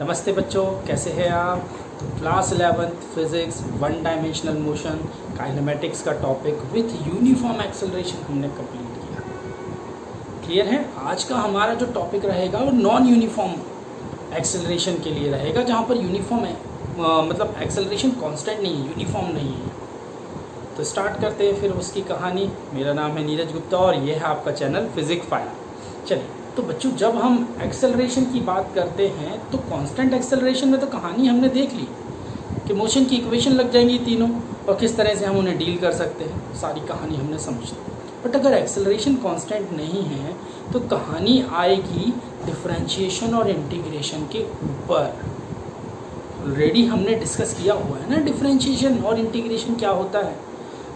नमस्ते बच्चों, कैसे हैं आप। तो class 11th physics one dimensional motion kinematics का टॉपिक विथ यूनिफॉर्म एक्सेलरेशन हमने कंप्लीट किया। क्लियर है। आज का हमारा जो टॉपिक रहेगा वो नॉन यूनिफॉर्म एक्सेलरेशन के लिए रहेगा, जहाँ पर यूनिफॉर्म है मतलब एक्सेलरेशन कांस्टेंट नहीं है, यूनिफॉर्म नहीं है। तो स्टार्ट करते हैं फिर उसकी कहानी। मेरा नाम है नीरज गुप्ता और ये है आपका चैनल फिजिक्स फायर। चलिए, तो बच्चों जब हम एक्सेलरेशन की बात करते हैं तो कांस्टेंट एक्सेलरेशन में तो कहानी हमने देख ली कि मोशन की इक्वेशन लग जाएंगी तीनों और किस तरह से हम उन्हें डील कर सकते हैं, सारी कहानी हमने समझ ली। बट अगर एक्सेलरेशन कांस्टेंट नहीं है तो कहानी आएगी डिफरेंशिएशन और इंटीग्रेशन के ऊपर। ऑलरेडी हमने डिस्कस किया हुआ है ना डिफरेंशिएशन और इंटीग्रेशन क्या होता है।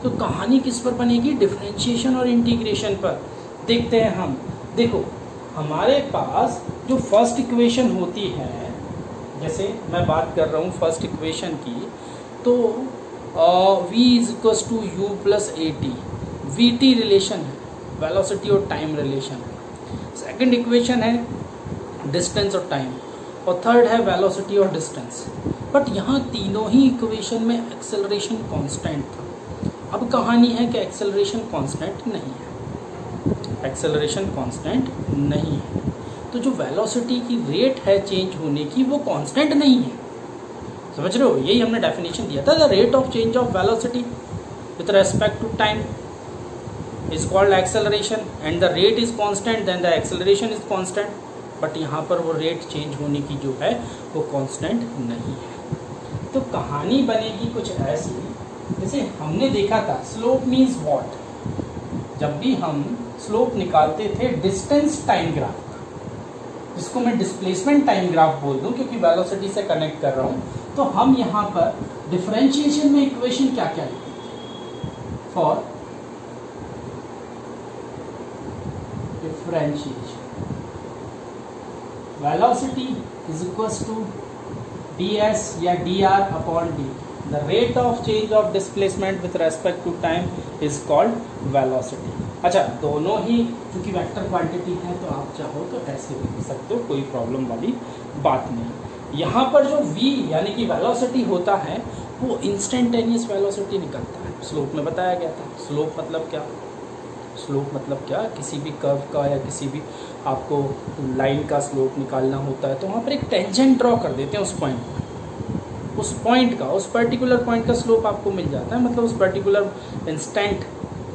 तो कहानी किस पर बनेगी? डिफरेंशिएशन और इंटीग्रेशन पर। देखते हैं हम। देखो, हमारे पास जो फर्स्ट इक्वेशन होती है, जैसे मैं बात कर रहा हूँ फर्स्ट इक्वेशन की, तो v is equals to u plus a t, v t relation है, वेलोसिटी और टाइम रिलेशन है। सेकंड इक्वेशन है डिस्टेंस और टाइम, और थर्ड है वेलोसिटी और डिस्टेंस। बट यहाँ तीनों ही इक्वेशन में एक्सेलरेशन कांस्टेंट था। अब कहानी है कि एक्सेलरेशन कांस्टेंट नहीं है, एक्सेलरेशन कांस्टेंट नहीं है, तो जो वेलोसिटी की रेट है चेंज होने की वो कांस्टेंट नहीं है। समझ रहे हो? यही हमने डेफिनेशन दिया था, the rate of change of velocity with respect to time is called acceleration and the rate is constant, then the acceleration is constant. But यहाँ पर वो रेट चेंज होने की जो है वो कांस्टेंट नहीं है। तो कहानी बनेगी कुछ ऐसी, जैसे हमने देखा था स्लोप मीन्स व्हाट। जब भी हम स्लोप निकालते थे डिस्टेंस टाइम ग्राफ का, जिसको मैं डिस्प्लेसमेंट टाइम ग्राफ बोल दूं क्योंकि वेलोसिटी से कनेक्ट कर रहा हूं, तो हम यहां पर डिफरेंशिएशन में इक्वेशन क्या क्या लिखते थे? For differentiation velocity is equals to ds या dr upon dt, the rate of change of displacement with respect to time is called velocity। अच्छा, दोनों ही क्योंकि वेक्टर क्वांटिटी है तो आप चाहो तो ऐसे भी लिख सकते हो, कोई प्रॉब्लम वाली बात नहीं। यहाँ पर जो v यानी कि वेलोसिटी होता है वो इंस्टेंटेनियस वेलोसिटी निकलता है। स्लोप में बताया गया था। स्लोप मतलब क्या? स्लोप मतलब क्या? किसी भी कर्व का या किसी भी आपको लाइन का स्लोप निकालना होता है तो वहाँ पर एक टेंजेंट ड्रॉ कर देते हैं उस पॉइंट पर। उस पॉइंट का, उस पर्टिकुलर पॉइंट का स्लोप आपको मिल जाता है, मतलब उस पर्टिकुलर इंस्टेंट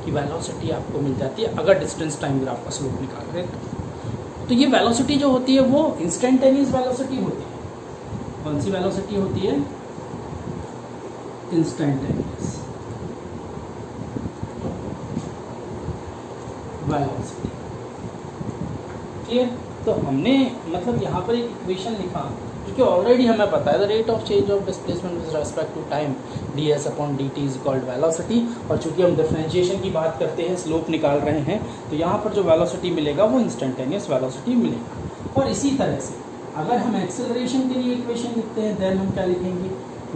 की वेलोसिटी आपको मिल जाती है अगर डिस्टेंस टाइम ग्राफ का स्लोप निकाल रहे हैं। तो ये वेलोसिटी जो होती है वो इंस्टेंटेनियस वेलोसिटी होती है। कौन सी वेलोसिटी होती है? Instantaneous velocity. क्लियर? तो हमने मतलब यहाँ पर एक इक्वेशन लिखा क्योंकि ऑलरेडी हमें पता है the rate of change of displacement with respect to time ds upon dt is called velocity. और चूंकि हम डिफरेंशिएशन की बात करते हैं, स्लोप निकाल रहे हैं, तो यहाँ पर जो वेलोसिटी मिलेगा वो इंस्टेंटेनियस वेलोसिटी मिलेगा। और इसी तरह से अगर हम एक्सेलरेशन के लिए इक्वेशन लिखते हैं देन हम क्या लिखेंगे?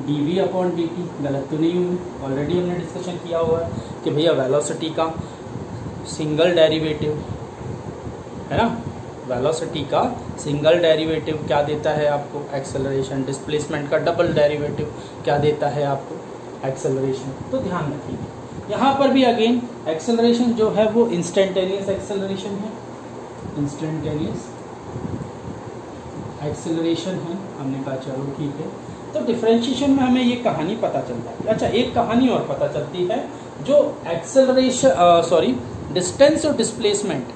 dv upon dt। गलत तो नहीं हुई? ऑलरेडी हमने डिस्कशन किया हुआ है कि भैया वेलोसिटी का सिंगल डेरिवेटिव है ना, वेलोसिटी का सिंगल डेरिवेटिव क्या देता है आपको? एक्सेलरेशन। डिस्प्लेसमेंट का डबल डेरिवेटिव क्या देता है आपको? एक्सेलरेशन। तो ध्यान रखिए यहाँ पर भी अगेन एक्सेलरेशन जो है वो इंस्टेंटेनियस एक्सेलरेशन है, इंस्टेंटेनियस एक्सेलरेशन है। हमने कहा चलो ठीक है। तो डिफरेंशिएशन में हमें ये कहानी पता चल जाती है। अच्छा, एक कहानी और पता चलती है जो एक्सेलरेशन डिस्टेंस और डिस्प्लेसमेंट,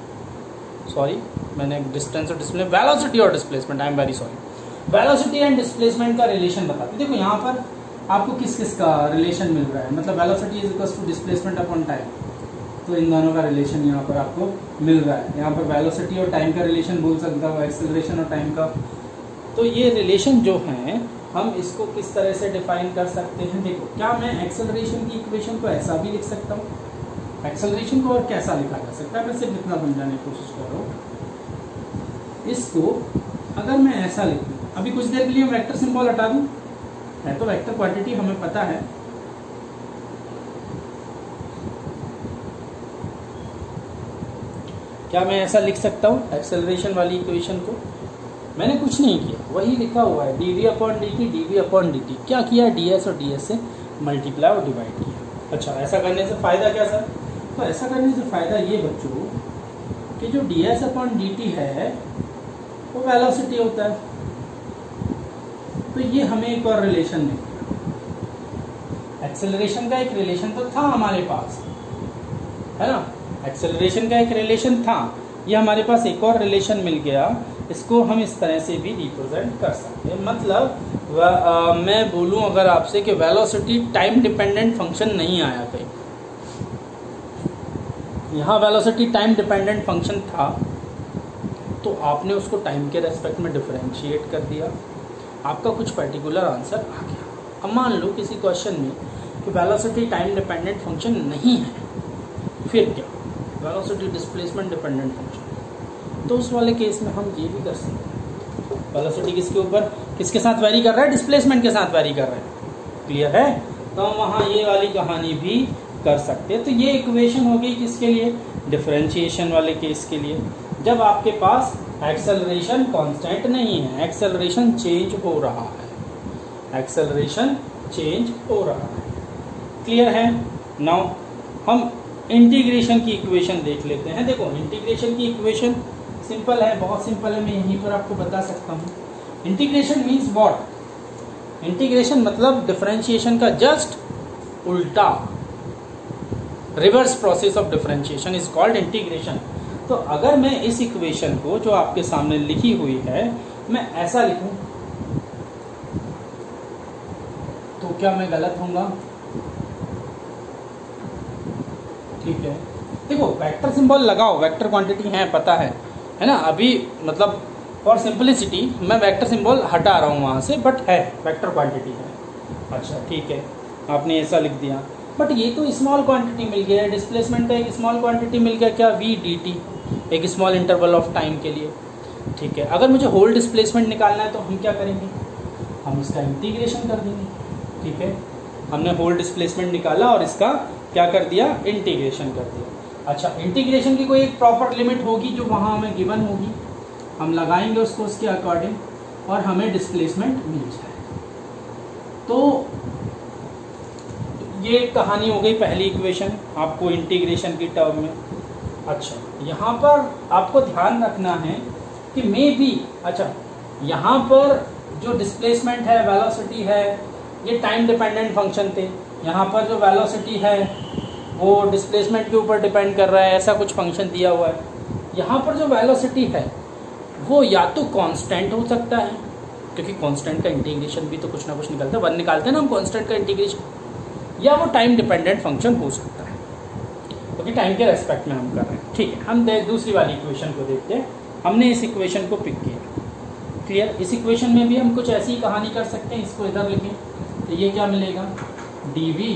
मैंने डिस्टेंस और डिस्प्लेसमेंट, वेलोसिटी और displacement, I am very sorry, velocity and displacement का रिलेशन बताते। देखो यहाँ पर आपको किस किस का रिलेशन मिल रहा है, मतलब velocity is equals to displacement upon time, तो इन दोनों का रिलेशन यहाँ पर आपको मिल रहा है। यहाँ पर वेलोसिटी और टाइम का रिलेशन बोल सकता हूँ, एक्सेलरेशन और टाइम का। तो ये रिलेशन जो है हम इसको किस तरह से डिफाइन कर सकते हैं? देखो, क्या मैं एक्सेलरेशन की इक्वेशन को ऐसा भी लिख सकता हूँ? एक्सेलरेशन को और कैसा लिखा जा सकता है? मैं सिर्फ इतना समझाने की कोशिश कर रहा हूँ। इसको अगर मैं ऐसा लिखूं, अभी कुछ देर के लिए वेक्टर सिंबल हटा दूं, है तो वेक्टर क्वांटिटी हमें पता है। क्या मैं ऐसा लिख सकता हूं एक्सेलरेशन वाली इक्वेशन को? मैंने कुछ नहीं किया, वही लिखा हुआ है dv upon dt, dv upon dt। क्या किया, ds और ds से मल्टीप्लाई और डिवाइड किया। अच्छा, ऐसा करने से फ़ायदा क्या सर? तो ऐसा करने से फ़ायदा ये बच्चों कि जो ds अपॉन dt है वो वेलोसिटी होता है। तो ये हमें एक और रिलेशन मिल गया। एक्सेलरेशन का एक रिलेशन तो था हमारे पास, है ना, एक्सेलरेशन का एक रिलेशन था, ये हमारे पास एक और रिलेशन मिल गया। इसको हम इस तरह से भी रिप्रेजेंट कर सकते हैं। मतलब मैं बोलूं अगर आपसे कि वेलोसिटी टाइम डिपेंडेंट फंक्शन नहीं आया कहीं, यहाँ वेलोसिटी टाइम डिपेंडेंट फंक्शन था तो आपने उसको टाइम के रेस्पेक्ट में डिफरेंशिएट कर दिया, आपका कुछ पर्टिकुलर आंसर आ गया। अब मान लो किसी क्वेश्चन में कि वेलोसिटी टाइम डिपेंडेंट फंक्शन नहीं है, फिर क्या, वेलोसिटी डिस्प्लेसमेंट डिपेंडेंट फंक्शन, तो उस वाले केस में हम ये भी कर सकते हैं। वेलोसिटी किसके ऊपर, किसके साथ वेरी कर रहा है, डिस्प्लेसमेंट के साथ वेरी कर रहा है। क्लियर है? तो हम वहाँ ये वाली कहानी भी कर सकते हैं। तो ये इक्वेशन हो गई किसके लिए, डिफरेंशिएशन वाले केस के लिए, जब आपके पास एक्सेलरेशन कांस्टेंट नहीं है, एक्सेलरेशन चेंज हो रहा है, एक्सेलरेशन चेंज हो रहा है। क्लियर है? नाउ हम इंटीग्रेशन की इक्वेशन देख लेते हैं। देखो इंटीग्रेशन की इक्वेशन सिंपल है, बहुत सिंपल है, मैं यहीं पर आपको बता सकता हूँ। इंटीग्रेशन मीन्स व्हाट, इंटीग्रेशन मतलब डिफरेंशिएशन का जस्ट उल्टा, reverse process of differentiation is called integration. तो अगर मैं इस इक्वेशन को जो आपके सामने लिखी हुई है मैं ऐसा लिखूं तो क्या मैं गलत होऊंगा? ठीक है, देखो वेक्टर सिंबल लगाओ, वेक्टर क्वांटिटी है पता है ना, अभी मतलब फॉर सिंपलिसिटी मैं वेक्टर सिंबल हटा रहा हूँ वहाँ से, बट है वेक्टर क्वांटिटी है। अच्छा ठीक है, आपने ऐसा लिख दिया, बट ये तो स्मॉल क्वांटिटी मिल गया है, डिस्प्लेसमेंट का एक स्मॉल क्वांटिटी मिल गया, क्या, v dt, एक स्मॉल इंटरवल ऑफ टाइम के लिए। ठीक है, अगर मुझे होल डिस्प्लेसमेंट निकालना है तो हम क्या करेंगे, हम इसका इंटीग्रेशन कर देंगे। ठीक है, हमने होल डिस्प्लेसमेंट निकाला और इसका क्या कर दिया, इंटीग्रेशन कर दिया। अच्छा, इंटीग्रेशन की कोई एक प्रॉपर लिमिट होगी जो वहाँ हमें गिवन होगी, हम लगाएंगे उसको उसके अकॉर्डिंग और हमें डिस्प्लेसमेंट मिल जाए। तो ये कहानी हो गई पहली इक्वेशन आपको इंटीग्रेशन की टर्म में। अच्छा, यहाँ पर आपको ध्यान रखना है कि मे बी, अच्छा यहाँ पर जो डिस्प्लेसमेंट है, वेलोसिटी है, ये टाइम डिपेंडेंट फंक्शन थे, यहाँ पर जो वेलोसिटी है वो डिस्प्लेसमेंट के ऊपर डिपेंड कर रहा है, ऐसा कुछ फंक्शन दिया हुआ है। यहाँ पर जो वेलोसिटी है वो या तो कांस्टेंट हो सकता है, क्योंकि कांस्टेंट का इंटीग्रेशन भी तो कुछ ना कुछ निकलता है, वन निकालते हैं ना हम कांस्टेंट का इंटीग्रेशन, या वो टाइम डिपेंडेंट फंक्शन हो सकता है, क्योंकि टाइम के रेस्पेक्ट में हम कर रहे हैं। ठीक है, हम दूसरी वाली इक्वेशन को देखते हैं। हमने इस इक्वेशन को पिक किया। क्लियर? इस इक्वेशन में भी हम कुछ ऐसी कहानी कर सकते हैं, इसको इधर लिखें तो ये क्या मिलेगा, dv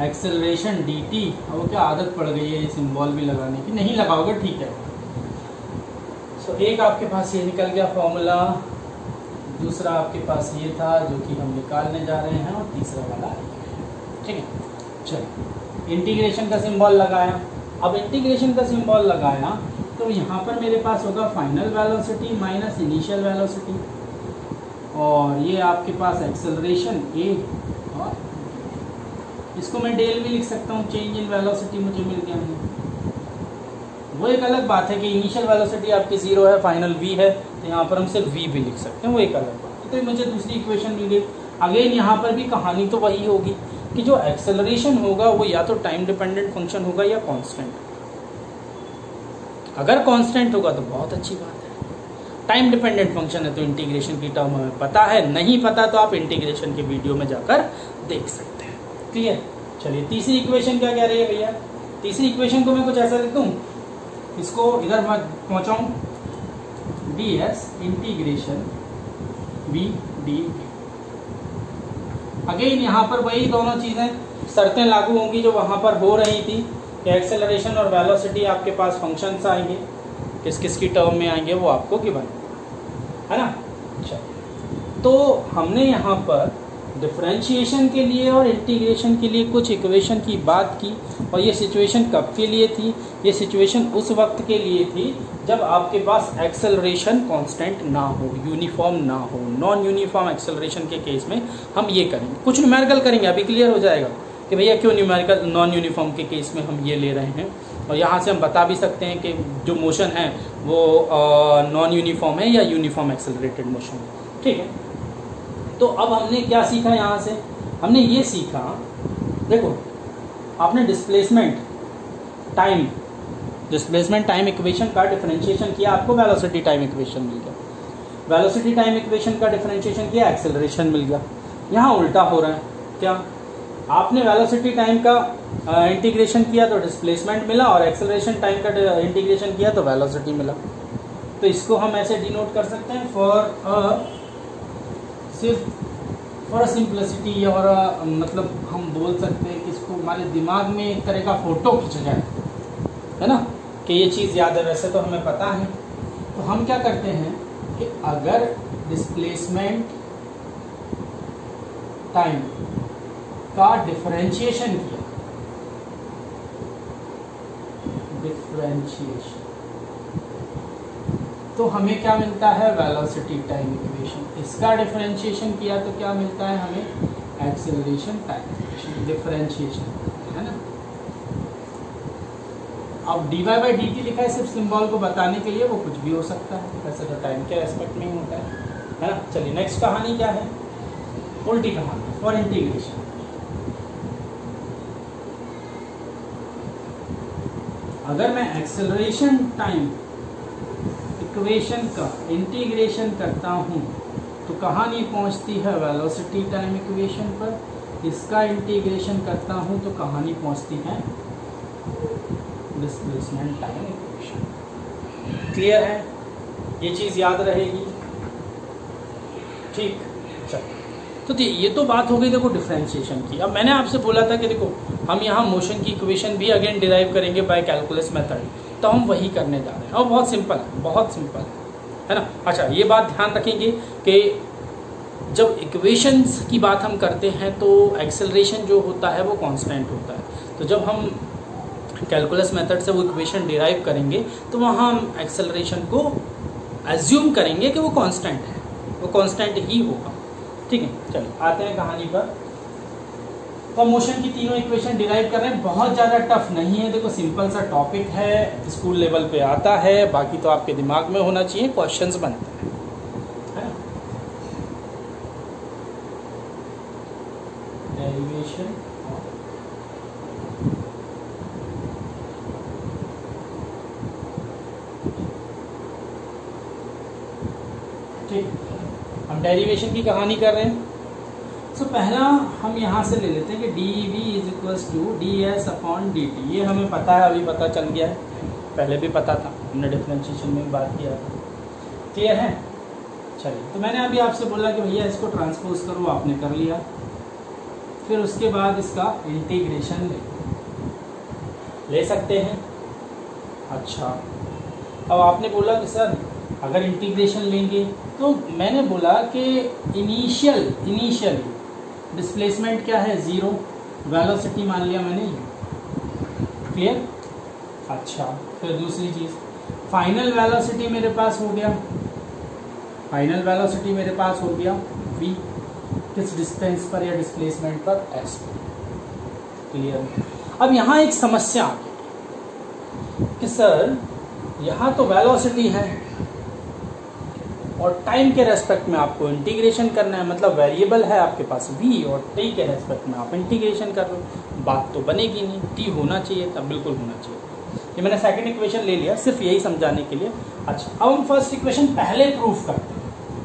एक्सेलरेशन dt। अब क्या आदत पड़ गई है सिंबल भी लगाने की, नहीं लगाओगे ठीक है। सो एक आपके पास ये निकल गया फॉर्मूला, दूसरा आपके पास ये था जो कि हम निकालने जा रहे हैं, और तीसरा वाला ठीक है। चलो इंटीग्रेशन का सिंबल लगाया। अब इंटीग्रेशन का सिंबल लगाया तो यहाँ पर मेरे पास होगा final velocity minus initial velocity, और ये आपके पास एक्सेलरेशन a, और इसको मैं डेल भी लिख सकता हूँ, चेंज इन वेलोसिटी मुझे मिल गया है। वो एक अलग बात है कि इनिशियल वेलोसिटी आपकी 0 है, फाइनल v है, तो यहाँ पर हम सिर्फ v भी लिख सकते हैं, वो एक अलग बात है। तो मुझे दूसरी इक्वेशन मिल गई। अगेन यहाँ पर भी कहानी तो वही होगी कि जो एक्सेलरेशन होगा वो या तो टाइम डिपेंडेंट फंक्शन होगा या कांस्टेंट। अगर कांस्टेंट होगा तो बहुत अच्छी बात है, टाइम डिपेंडेंट फंक्शन है तो इंटीग्रेशन की टर्म हमें पता है, नहीं पता तो आप इंटीग्रेशन के वीडियो में जाकर देख सकते हैं। क्लियर? चलिए तीसरी इक्वेशन क्या कह रही है भैया, तीसरी इक्वेशन को मैं कुछ ऐसा लिख दूँ, इसको इधर पहुँचाऊँ, ds integration v dt। Again यहाँ पर वही दोनों चीज़ें शर्तें लागू होंगी जो वहाँ पर हो रही थी कि एक्सेलरेशन और वेलोसिटी आपके पास फंक्शंस आएंगे, किस किस की टर्म में आएंगे वो आपको गिवन है ना। अच्छा, तो हमने यहाँ पर डिफरेंशिएशन के लिए और इंटीग्रेशन के लिए कुछ इक्वेशन की बात की, और ये सिचुएशन कब के लिए थी? ये सिचुएशन उस वक्त के लिए थी जब आपके पास एक्सेलरेशन कांस्टेंट ना हो, यूनिफॉर्म ना हो। नॉन यूनिफॉर्म एक्सेलरेशन के केस में हम ये करेंगे, कुछ न्यूमेरिकल करेंगे, अभी क्लियर हो जाएगा कि भैया क्यों न्यूमेरिकल नॉन यूनिफॉर्म के केस में हम ये ले रहे हैं। और यहाँ से हम बता भी सकते हैं कि जो मोशन है वो नॉन यूनिफॉर्म है या यूनिफॉर्म एक्सेलरेटेड मोशन है। ठीक है, तो अब हमने क्या सीखा यहाँ से? हमने ये सीखा, देखो आपने डिस्प्लेसमेंट टाइम इक्वेशन का डिफरेंशिएशन किया, आपको वेलोसिटी टाइम इक्वेशन मिल गया। वेलोसिटी टाइम इक्वेशन का डिफरेंशिएशन किया, एक्सेलरेशन मिल गया। यहाँ उल्टा हो रहा है, क्या? आपने वेलोसिटी टाइम का इंटीग्रेशन किया तो डिस्प्लेसमेंट मिला, और एक्सेलरेशन टाइम का इंटीग्रेशन किया तो वेलोसिटी मिला। तो इसको हम ऐसे डिनोट कर सकते हैं फॉर सिंप्लिसिटी, और मतलब हम बोल सकते हैं कि इसको हमारे दिमाग में एक तरह का फोटो खींच जाए, है ना, कि ये चीज़ याद है। वैसे तो हमें पता है, तो हम क्या करते हैं कि अगर डिस्प्लेसमेंट टाइम का डिफरेंशिएशन किया, तो हमें क्या मिलता है? Velocity time equation. इसका डिफरेंशिएशन किया तो क्या मिलता है हमें? Acceleration time equation. डिफरेंशिएशन, है ना। अब dy/dt लिखा है सिर्फ सिंबल को बताने के लिए, वो कुछ भी हो सकता है, वैसे तो टाइम के एस्पेक्ट में ही होता है ना। चलिए नेक्स्ट कहानी क्या है? उल्टी कहानी फॉर इंटीग्रेशन। अगर मैं एक्सेलरेशन टाइम इक्वेशन का इंटीग्रेशन करता हूं तो कहाँ नहीं पहुंचती है? वेलोसिटी टाइम इक्वेशन पर। इसका इंटीग्रेशन करता हूं तो कहाँ नहीं पहुंचती है? Displacement time equation. क्लियर है? ये चीज़ याद रहेगी। ठीक, चलो, तो ये तो बात हो गई देखो डिफरेंशिएशन की। अब मैंने आपसे बोला था कि देखो हम यहाँ मोशन की इक्वेशन भी अगेन डिराइव करेंगे बाय कैलकुलस मेथड, तो हम वही करने जा रहे हैं, और बहुत सिंपल है, बहुत सिंपल है ना। अच्छा, ये बात ध्यान रखेंगे कि जब इक्वेशंस की बात हम करते हैं तो एक्सेलरेशन जो होता है वो कांस्टेंट होता है। तो जब हम कैलकुलस मेथड से वो इक्वेशन डिराइव करेंगे तो वहाँ हम एक्सेलरेशन को एज्यूम करेंगे कि वो कांस्टेंट है, वो कांस्टेंट ही होगा। ठीक है, चलो आते हैं कहानी पर। तो मोशन की तीनों इक्वेशन डिराइव कर रहे हैं, बहुत ज़्यादा टफ नहीं है, देखो सिंपल सा टॉपिक है, स्कूल लेवल पे आता है, बाकी तो आपके दिमाग में होना चाहिए, क्वेश्चंस बनते हैं, है ना। डेरिवेशन ठीक, हम डेरिवेशन की कहानी कर रहे हैं। तो पहला हम यहाँ से ले लेते हैं कि dV=ds/dt। ये हमें पता है, अभी पता चल गया है, पहले भी पता था, हमने डिफरेंशिएशन में बात किया था। क्लियर है? चलिए, तो मैंने अभी आपसे बोला कि भैया इसको ट्रांसपोज करो, आपने कर लिया। फिर उसके बाद इसका इंटीग्रेशन ले सकते हैं। अच्छा, अब आपने बोला कि सर अगर इंटीग्रेशन लेंगे, तो मैंने बोला कि इनिशियल डिस्प्लेसमेंट क्या है? 0, वेलोसिटी मान लिया मैंने u। क्लियर? अच्छा, फिर दूसरी चीज़ फाइनल वेलोसिटी मेरे पास हो गया, फाइनल वेलोसिटी मेरे पास हो गया v, किस डिस्टेंस पर या डिस्प्लेसमेंट पर? s पर। क्लियर? अब यहाँ एक समस्या आ गई कि सर यहाँ तो वेलोसिटी है और टाइम के रेस्पेक्ट में आपको इंटीग्रेशन करना है, मतलब वेरिएबल है आपके पास v और t के रेस्पेक्ट में आप इंटीग्रेशन कर रहे हो, बात तो बनेगी नहीं। t होना चाहिए, तब बिल्कुल होना चाहिए। ये मैंने सेकंड इक्वेशन ले लिया सिर्फ यही समझाने के लिए। अच्छा, अब हम फर्स्ट इक्वेशन पहले प्रूफ करते हैं,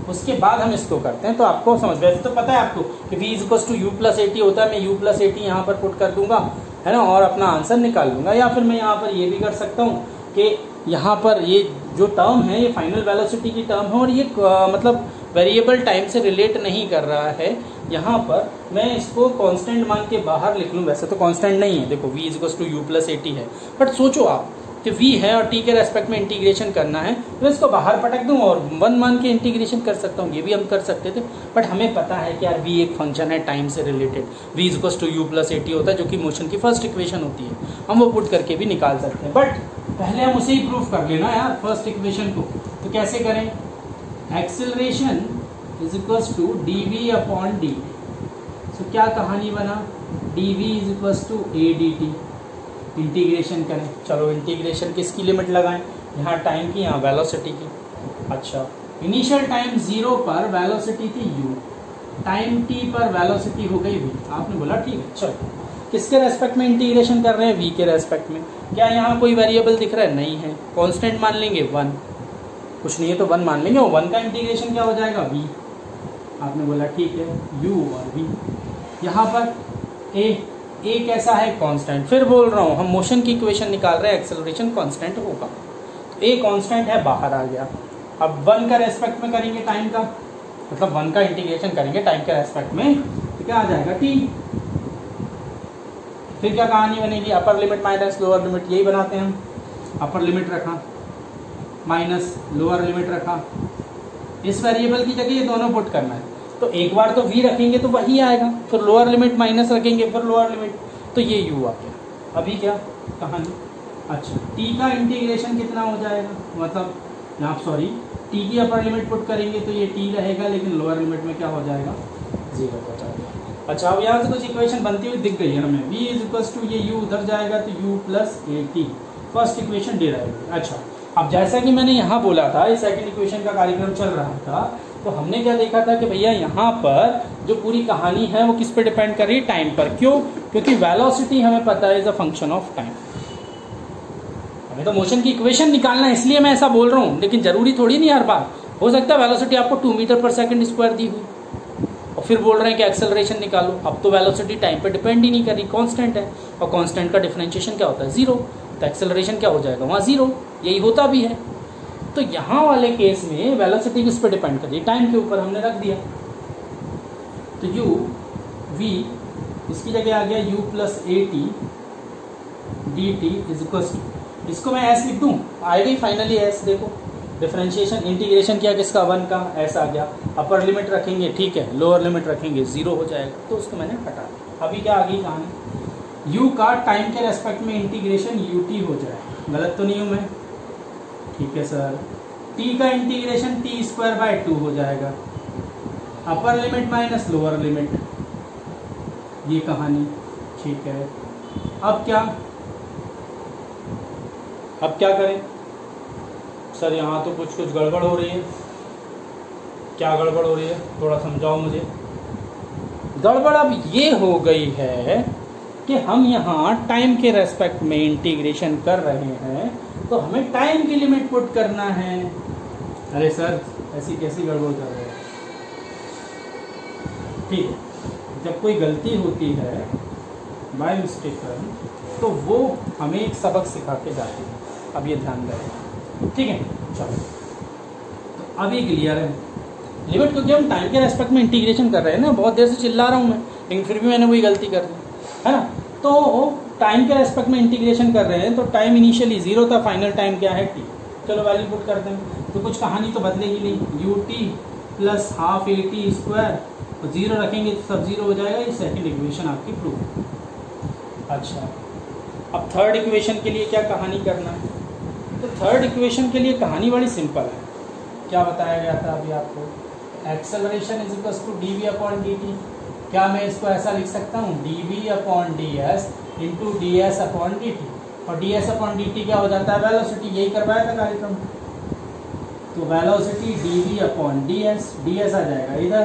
उसके बाद हम इसको करते हैं, तो आपको समझ, वैसे तो पता है आपको कि v=u+at होता है, मैं u+at यहाँ पर पुट कर दूंगा, है ना, और अपना आंसर निकाल लूंगा। या फिर मैं यहाँ पर ये भी कर सकता हूँ कि यहाँ पर ये जो टर्म है ये फाइनल वेलोसिटी की टर्म है और ये मतलब वेरिएबल टाइम से रिलेट नहीं कर रहा है। यहाँ पर मैं इसको कांस्टेंट मान के बाहर लिख लूँ, वैसे तो कांस्टेंट नहीं है, देखो v=u+at है, बट सोचो आप कि v है और t के रेस्पेक्ट में इंटीग्रेशन करना है, तो इसको बाहर पटक दूं और 1 मान के इंटीग्रेशन कर सकता हूँ, ये भी हम कर सकते थे। बट हमें पता है कि यार v एक फंक्शन है टाइम से related, v equals to u plus at होता है, जो कि मोशन की फर्स्ट इक्वेशन होती है, हम वो पुट करके भी निकाल सकते हैं। बट पहले हम उसे ही प्रूफ कर लेना यार फर्स्ट इक्वेशन को। तो कैसे करें? Acceleration is equals to dv upon dt। तो क्या कहानी बना? dv is equals to a dt। Integration करें, चलो इंटीग्रेशन किसकी लिमिट लगाएं? यहाँ टाइम की, यहाँ वेलोसिटी की। अच्छा, इनिशियल टाइम 0 पर वेलोसिटी थी u, टाइम t पर वेलोसिटी हो गई v। आपने बोला ठीक है, चलो किसके रेस्पेक्ट में इंटीग्रेशन कर रहे हैं? v के रेस्पेक्ट में। क्या यहाँ कोई वेरिएबल दिख रहा है? नहीं है। कांस्टेंट मान लेंगे 1, कुछ नहीं है तो 1 मान लेंगे, और 1 का इंटीग्रेशन क्या हो जाएगा? v। आपने बोला ठीक है, u और v। यहाँ पर a कैसा है? कांस्टेंट। फिर बोल रहा हूँ हम मोशन की इक्वेशन निकाल रहे हैं, एक्सेलरेशन कांस्टेंट होगा, तो a कांस्टेंट है, बाहर आ गया। अब 1 का रेस्पेक्ट में करेंगे टाइम का, मतलब 1 का इंटीग्रेशन करेंगे टाइम के रेस्पेक्ट में, तो क्या आ जाएगा? t। फिर क्या कहानी बनेगी? Upper limit minus lower limit, यही बनाते हैं हम। अपर लिमिट रखा माइनस लोअर लिमिट रखा, इस वेरिएबल की जगह ये दोनों पुट करना है। तो एक बार तो v रखेंगे तो वही आएगा, फिर लोअर लिमिट माइनस रखेंगे, फिर लोअर लिमिट, तो ये u आ गया। अभी क्या कहानी? अच्छा, t का इंटीग्रेशन कितना हो जाएगा? मतलब आप सॉरी t की अपर लिमिट पुट करेंगे तो ये t रहेगा, लेकिन लोअर लिमिट में क्या हो जाएगा? 0 हो जाएगा। अच्छा, अब यहाँ से कुछ इक्वेशन बनती हुई दिख गई है हमें। v इज इक्वल्स टू ये u उधर जाएगा तो u plus at, first equation derive हुई। अच्छा, अब जैसा कि मैंने यहाँ बोला था, इस सेकंड इक्वेशन का कार्यक्रम चल रहा था, तो हमने क्या देखा था कि भैया यहाँ पर जो पूरी कहानी है वो किस पे डिपेंड कर रही है? टाइम पर। क्यों? क्योंकि वेलोसिटी हमें पता है is a function of time. हमें तो मोशन की इक्वेशन निकालना है, इसलिए मैं ऐसा बोल रहा हूँ, लेकिन जरूरी थोड़ी नहीं हर बार। हो सकता है वेलोसिटी आपको 2 मीटर पर सेकंड स्क्वायर दी हुई और फिर बोल रहे हैं कि एक्सेलरेशन निकालो। अब तो वेलोसिटी टाइम पर डिपेंड ही नहीं कर रही, कांस्टेंट है, और कांस्टेंट का डिफरेंशिएशन क्या होता है? 0। तो एक्सेलरेशन क्या हो जाएगा वहाँ? 0। यही होता भी है। तो यहाँ वाले केस में वेलोसिटी किस पे डिपेंड कर रही है? टाइम के ऊपर हमने रख दिया। तो u v इसकी जगह आ गया u plus at dt is equal to, इसको मैं s लिख दूं, आएगा ही फाइनली s। देखो डिफरेंशिएशन इंटीग्रेशन किया किसका? 1 का, s आ गया। अपर लिमिट रखेंगे ठीक है, लोअर लिमिट रखेंगे 0 हो जाएगा, तो उसको मैंने हटा दिया। अभी क्या आ गई कहानी? u का टाइम के रेस्पेक्ट में इंटीग्रेशन ut हो जाए। गलत तो नहीं हूं मैं? ठीक है सर। t का इंटीग्रेशन t स्क्वायर बाय 2 हो जाएगा, upper limit minus lower limit, ये कहानी ठीक है। अब क्या करें सर? यहाँ तो कुछ गड़बड़ हो रही है। क्या गड़बड़ हो रही है? थोड़ा समझाओ मुझे। गड़बड़ अब ये हो गई है कि हम यहाँ टाइम के रेस्पेक्ट में इंटीग्रेशन कर रहे हैं, तो हमें टाइम की लिमिट पुट करना है। अरे सर ऐसी कैसी गड़बड़ कर रहे हैं? ठीक है, जब कोई गलती होती है बाय मिस्टेक तो वो हमें एक सबक सिखा के जाती है। अब ये ध्यान रखें, ठीक है। चलो, तो अब ये क्लियर है लिमिट, क्योंकि हम टाइम के रेस्पेक्ट में इंटीग्रेशन कर रहे हैं ना। बहुत देर से चिल्ला रहा हूँ मैं, लेकिन फिर भी मैंने वही गलती कर दी है ना। तो टाइम के रेस्पेक्ट में इंटीग्रेशन कर रहे हैं, तो टाइम इनिशियली 0 था, फाइनल टाइम क्या है? t। चलो वैल्यू पुट करते हैं, तो कुछ कहानी तो बदलेगी नहीं। ut plus half at square, तो 0 रखेंगे तो सब 0 हो जाएगा। ये सेकंड इक्वेशन आपकी प्रूफ। अच्छा, अब थर्ड इक्वेशन के लिए क्या कहानी करना है? तो थर्ड इक्वेशन के लिए कहानी बड़ी सिंपल है। क्या बताया गया था अभी आपको? Acceleration is equal to dv upon dt। क्या मैं इसको ऐसा लिख सकता हूँ? dv upon ds into ds upon dt, और ds अपॉन dt क्या हो जाता है? वेलोसिटी। यही करवाया था कार्यक्रम। तो velocity dv upon ds, ds आ जाएगा इधर,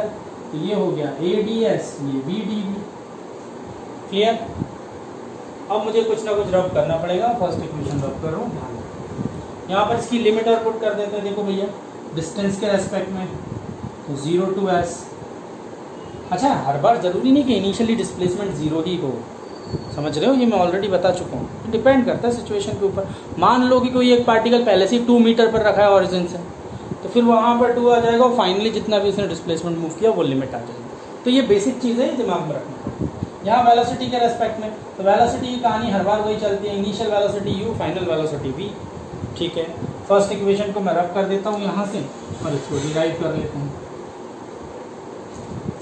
तो ये हो गया a ds, ये v dv। क्लियर? अब मुझे कुछ ना कुछ रब करना पड़ेगा। फर्स्ट इक्वेशन रब कर रहा हूँ, ध्यान रखो। यहाँ पर इसकी लिमिट और पुट कर देते हैं। देखो भैया, डिस्टेंस के रेस्पेक्ट में, तो 0 to s। अच्छा, हर बार जरूरी नहीं कि इनिशियली डिस्प्लेसमेंट 0 ही हो, समझ रहे हो? ये मैं ऑलरेडी बता चुका हूँ। डिपेंड करता है सिचुएशन के ऊपर। मान लो कि कोई एक पार्टिकल पहले से 2 मीटर पर रखा है ओरिजिन से, तो फिर वहाँ पर 2 आ जाएगा, और फाइनली जितना भी उसने डिस्प्लेसमेंट मूव किया वो लिमिट आ जाएगी। तो ये बेसिक चीज़ है, दिमाग में रखना। यहाँ वेलोसिटी के रेस्पेक्ट में, तो वेलोसिटी की कहानी हर बार वही चलती है, initial velocity u, final velocity v। ठीक है, फर्स्ट इक्वेशन को मैं रब कर देता हूँ यहाँ से और इसको डिराइव कर लेते हैं।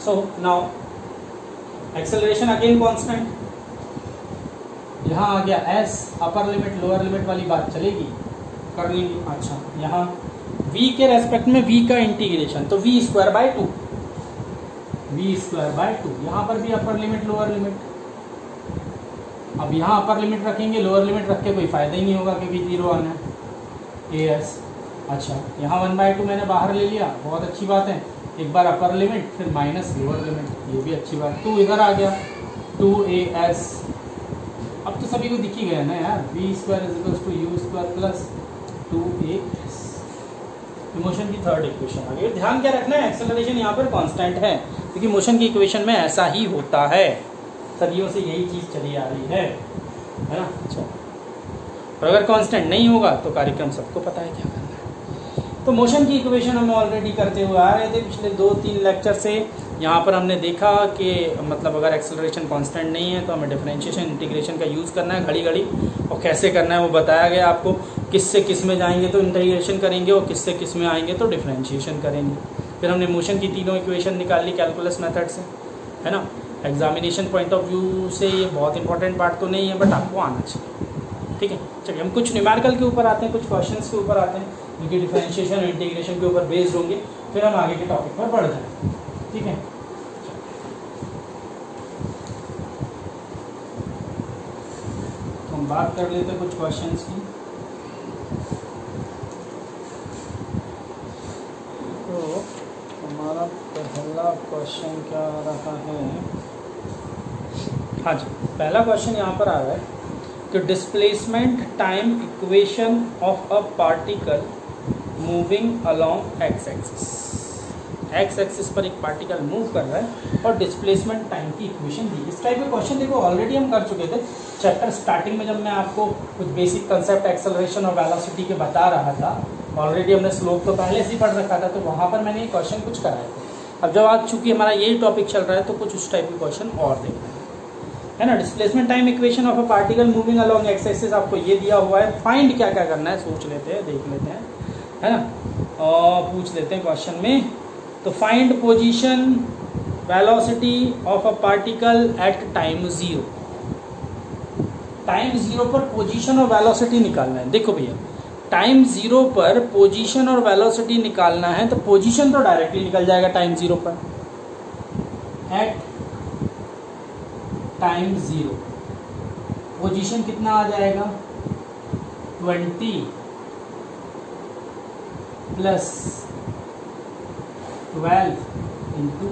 So now acceleration again constant, यहाँ आ गया s, upper limit lower limit वाली बात चलेगी, कर लेंगे। अच्छा, यहाँ v के रेस्पेक्ट में v का इंटीग्रेशन, तो v स्क्वायर बाय 2, यहाँ पर भी अपर लिमिट लोअर लिमिट। अब यहाँ अपर लिमिट रखेंगे, लोअर लिमिट रख के कोई फायदा ही नहीं होगा क्योंकि 0 आना है as। अच्छा, यहाँ 1/2 मैंने बाहर ले लिया, बहुत अच्छी बात है। एक बार अपर लिमिट फिर माइनस लोअर लिमिट, ये भी अच्छी बात। 2 इधर आ गया, 2as। अब तो सभी को दिख ही गया ना यार, v square is equal to u square plus 2as। Motion की थर्ड इक्वेशन आ गई। ध्यान क्या रखना है, एक्सेलरेशन यहाँ पर कांस्टेंट है क्योंकि मोशन की इक्वेशन में ऐसा ही होता है, सदियों से यही चीज़ चली आ रही है ना। अच्छा, और अगर कांस्टेंट नहीं होगा तो कार्यक्रम सबको पता है क्या करना है। तो मोशन की इक्वेशन हम ऑलरेडी करते हुए आ रहे थे पिछले 2-3 लेक्चर से। यहाँ पर हमने देखा कि मतलब अगर एक्सेलरेशन कांस्टेंट नहीं है तो हमें डिफरेंशिएशन इंटीग्रेशन का यूज़ करना है घड़ी घड़ी, और कैसे करना है वो बताया गया आपको। किस से किस में जाएंगे तो इंटीग्रेशन करेंगे और किस से किस में आएंगे तो डिफरेंशिएशन करेंगे। फिर हमने मोशन की तीनों इक्वेशन निकाल ली कैलकुलस मेथड से, है ना। एग्जामिनेशन पॉइंट ऑफ व्यू से ये बहुत इंपॉर्टेंट पार्ट तो नहीं है, बट आपको आना चाहिए। ठीक है, चलिए हम कुछ न्यूमेरिकल के ऊपर आते हैं, कुछ क्वेश्चंस के ऊपर आते हैं जो कि डिफरेंशिएशन और इंटीग्रेशन के ऊपर बेस्ड होंगे, फिर हम आगे के टॉपिक पर बढ़ जाएंगे। ठीक है, तो हम बात कर लेते हैं कुछ क्वेश्चंस की। तो हमारा पहला क्वेश्चन क्या आ रहा है, हाँ जी, पहला क्वेश्चन यहाँ पर आ रहा है कि displacement time equation of a particle moving along x axis पर एक पार्टिकल मूव कर रहा है और डिस्प्लेसमेंट टाइम की इक्वेशन दी। इस टाइप के क्वेश्चन देखो ऑलरेडी हम कर चुके थे चैप्टर स्टार्टिंग में, जब मैं आपको कुछ बेसिक कंसेप्ट एक्सेलरेशन और वेलोसिटी के बता रहा था। ऑलरेडी हमने स्लोप तो पहले से ही पढ़ रखा था, तो वहाँ पर मैंने ये क्वेश्चन कुछ कराए थे। अब जब आज चूंकि हमारा यही टॉपिक चल रहा है तो कुछ उस टाइप के क्वेश्चन और देखना है ना। Displacement time equation of a particle moving along x axis आपको ये दिया हुआ है। फाइंड क्या क्या करना है सोच लेते हैं, देख लेते हैं, है ना, और पूछ लेते हैं क्वेश्चन में। तो find position velocity of a particle at time 0। Time 0 पर पोजीशन और वेलोसिटी निकालना है। देखो भैया, टाइम 0 पर पोजीशन और वेलोसिटी निकालना है तो पोजीशन तो डायरेक्टली निकल जाएगा टाइम 0 पर। एट टाइम 0 पोजीशन कितना आ जाएगा, 20 प्लस 12 इंटू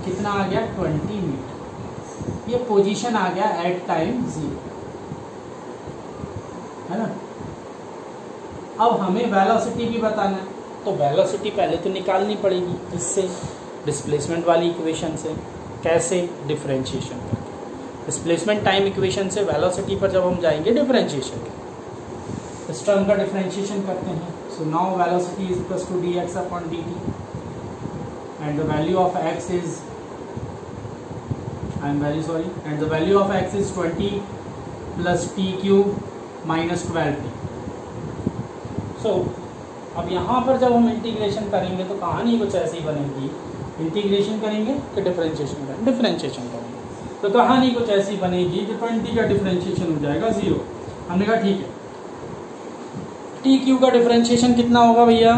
कितना आ गया 20 मीटर। ये पोजीशन आ गया एट टाइम 0, है ना। अब हमें वेलोसिटी भी बताना है, तो वेलोसिटी पहले तो निकालनी पड़ेगी इससे, डिस्प्लेसमेंट वाली इक्वेशन से। कैसे, डिफरेंशिएशन करके। डिस्प्लेसमेंट टाइम इक्वेशन से वेलोसिटी पर जब हम जाएंगे डिफरेंशिएशन, इस टर्म का डिफरेंशिएशन करते हैं। So now velocity is equal to dx upon dt and the value of x is, I am very sorry, and the value of x is 20 plus t cube minus 12t. So अब यहाँ पर जब हम integration करेंगे तो कहानी कुछ ऐसी बनेगी, इंटीग्रेशन करेंगे कि डिफरेंशिएशन करेंगे, डिफरेंशिएशन करेंगे तो कहानी कुछ ऐसी बनेगी कि 20 का डिफरेंशिएशन हो जाएगा 0। हमने कहा ठीक है, टी क्यू का डिफरेंशिएशन कितना होगा भैया,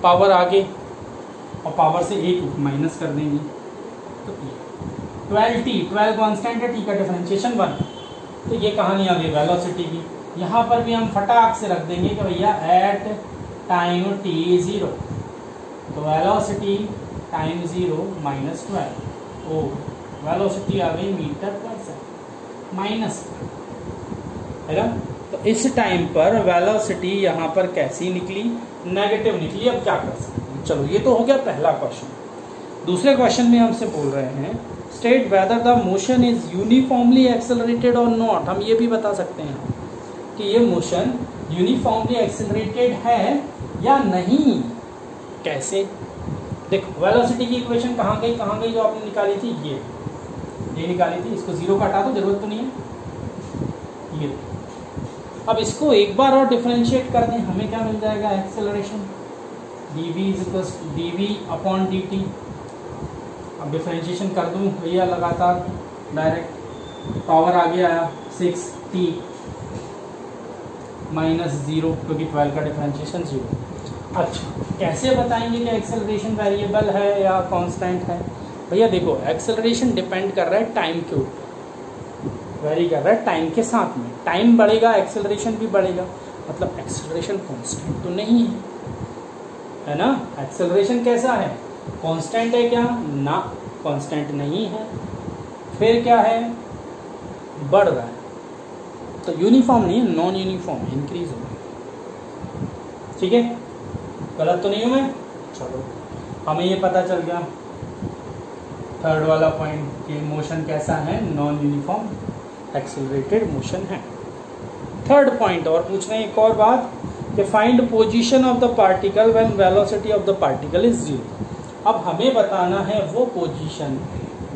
पावर आगे और पावर से 1 माइनस कर देंगे तो 12t, 12 कांस्टेंट है, टी का डिफरेंशिएशन 1। तो ये कहानी आ गई वेलोसिटी की। यहाँ पर भी हम फटाक से रख देंगे कि भैया एट टाइम t 0, तो वेलोसिटी टाइम 0 माइनस 12। ओ वेलोसिटी आ गई मीटर पर सेकंड माइनस, है ना। तो इस टाइम पर वेलोसिटी यहाँ पर कैसी निकली, नेगेटिव निकली। अब क्या कर सकते हैं, चलो ये तो हो गया पहला क्वेश्चन। दूसरे क्वेश्चन में हमसे बोल रहे हैं state whether the motion is uniformly accelerated और नॉट। हम ये भी बता सकते हैं कि ये मोशन यूनिफॉर्मली एक्सेलरेटेड है या नहीं। कैसे, देखो वेलोसिटी की इक्वेशन कहाँ गई जो आपने निकाली थी, ये निकाली थी, इसको 0 का हटा दो, जरूरत तो नहीं है। ये अब इसको एक बार और डिफरेंशिएट कर दें, हमें क्या मिल जाएगा, एक्सेलरेशन dv अपॉन dt। अब डिफरेंशिएशन कर दूं भैया लगातार डायरेक्ट, पावर आगे आया 6t माइनस 0, क्योंकि 12 का डिफरेंशिएशन 0। अच्छा, कैसे बताएंगे कि एक्सेलरेशन वेरिएबल है या कांस्टेंट है? भैया देखो, एक्सेलरेशन डिपेंड कर रहा है टाइम के ऊपर, वेरी कर रहा है टाइम के साथ में। टाइम बढ़ेगा एक्सेलरेशन भी बढ़ेगा, मतलब एक्सेलरेशन कांस्टेंट तो नहीं है ना। एक्सेलरेशन कैसा है, कांस्टेंट है क्या? ना, कांस्टेंट नहीं है। फिर क्या है, बढ़ रहा है, तो यूनिफॉर्म नहीं है, नॉन यूनिफॉर्म है, इंक्रीज हो रहा है। ठीक है, गलत तो नहीं हूं मैं? चलो, हमें ये पता चल गया थर्ड वाला पॉइंट कि मोशन कैसा है, नॉन यूनिफॉर्म एक्सेलरेटेड मोशन है। थर्ड पॉइंट और पूछना है एक और बात कि find position of the particle when velocity of the particle is 0। अब हमें बताना है वो पोजीशन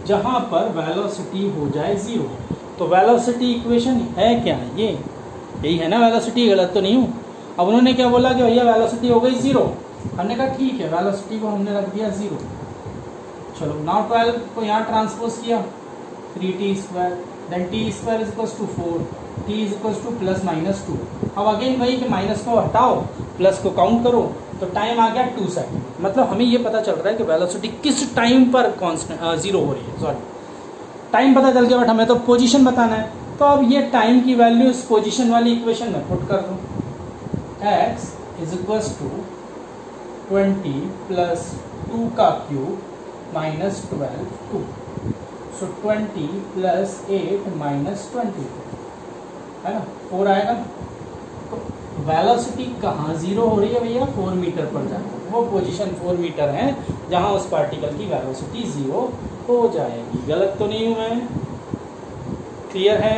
जहां पर वेलोसिटी हो जाए 0। तो वेलोसिटी इक्वेशन है क्या, ये यही है ना वेलोसिटी, गलत तो नहीं हूँ। अब उन्होंने क्या बोला कि भैया वेलोसिटी हो गई 0, हमने कहा ठीक है, वेलोसिटी को हमने रख दिया 0। चलो, नाउ 12 को यहाँ ट्रांसपोज किया, 3t², then t² is equals to 4, t is equals to plus minus 2। अब अगेन वही कि माइनस को हटाओ, प्लस को काउंट करो, तो टाइम आ गया 2 सेकंड। मतलब हमें ये पता चल रहा है कि वेलोसिटी किस टाइम पर कांस्टेंट 0 हो रही है, सॉरी टाइम पता चल गया, बट हमें तो पोजीशन बताना है। तो अब ये टाइम की वैल्यू इस पोजीशन वाली इक्वेशन में पुट कर दूं, x is equals to 20 plus 2 का cube minus 12 2, so 20 plus 8 minus 20 है ना, 4 आएगा। तो वेलोसिटी कहाँ 0 हो रही है भैया, 4 मीटर पर जाकर, वो पोजीशन 4 मीटर है जहाँ उस पार्टिकल की वेलोसिटी 0 हो जाएगी। गलत तो नहीं हूँ मैं? क्लियर है,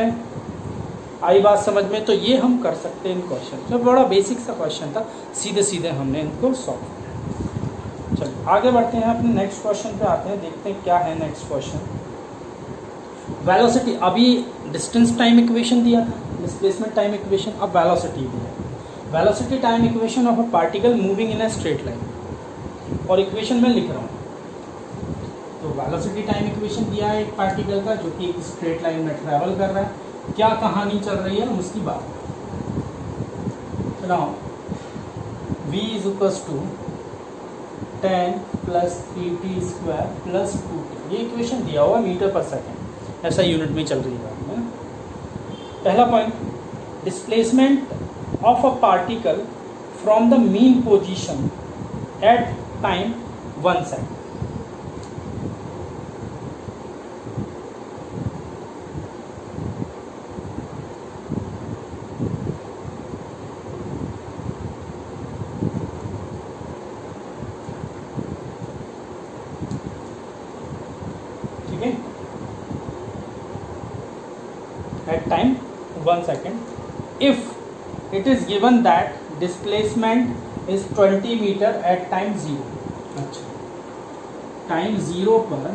आई बात समझ में? तो ये हम कर सकते हैं इन क्वेश्चन, तो बड़ा बेसिक सा क्वेश्चन था, सीधे सीधे हमने इनको सॉल्व किया। चलिए आगे बढ़ते हैं, अपने नेक्स्ट क्वेश्चन पे आते हैं, देखते हैं क्या है नेक्स्ट क्वेश्चन। वेलोसिटी, अभी डिस्टेंस टाइम इक्वेशन दिया था, डिस्प्लेसमेंट टाइम इक्वेशन, अब वेलोसिटी भी है। Velocity time equation of a particle moving in a straight line, और इक्वेशन में लिख रहा हूँ। तो वेलोसिटी टाइम इक्वेशन दिया है एक पार्टिकल का जो कि एक स्ट्रेट लाइन में ट्रेवल कर रहा है। क्या कहानी चल रही है उसकी बात। Now v is equals to 10 plus 3t² plus 2t, ये इक्वेशन दिया हुआ मीटर पर सेकेंड, ऐसा यूनिट में चल रही है बात में। पहला point, displacement of a particle from the mean position at time 1 second. at time 1 second if it is given that displacement is 20 meter at time 0। अच्छा, टाइम 0 पर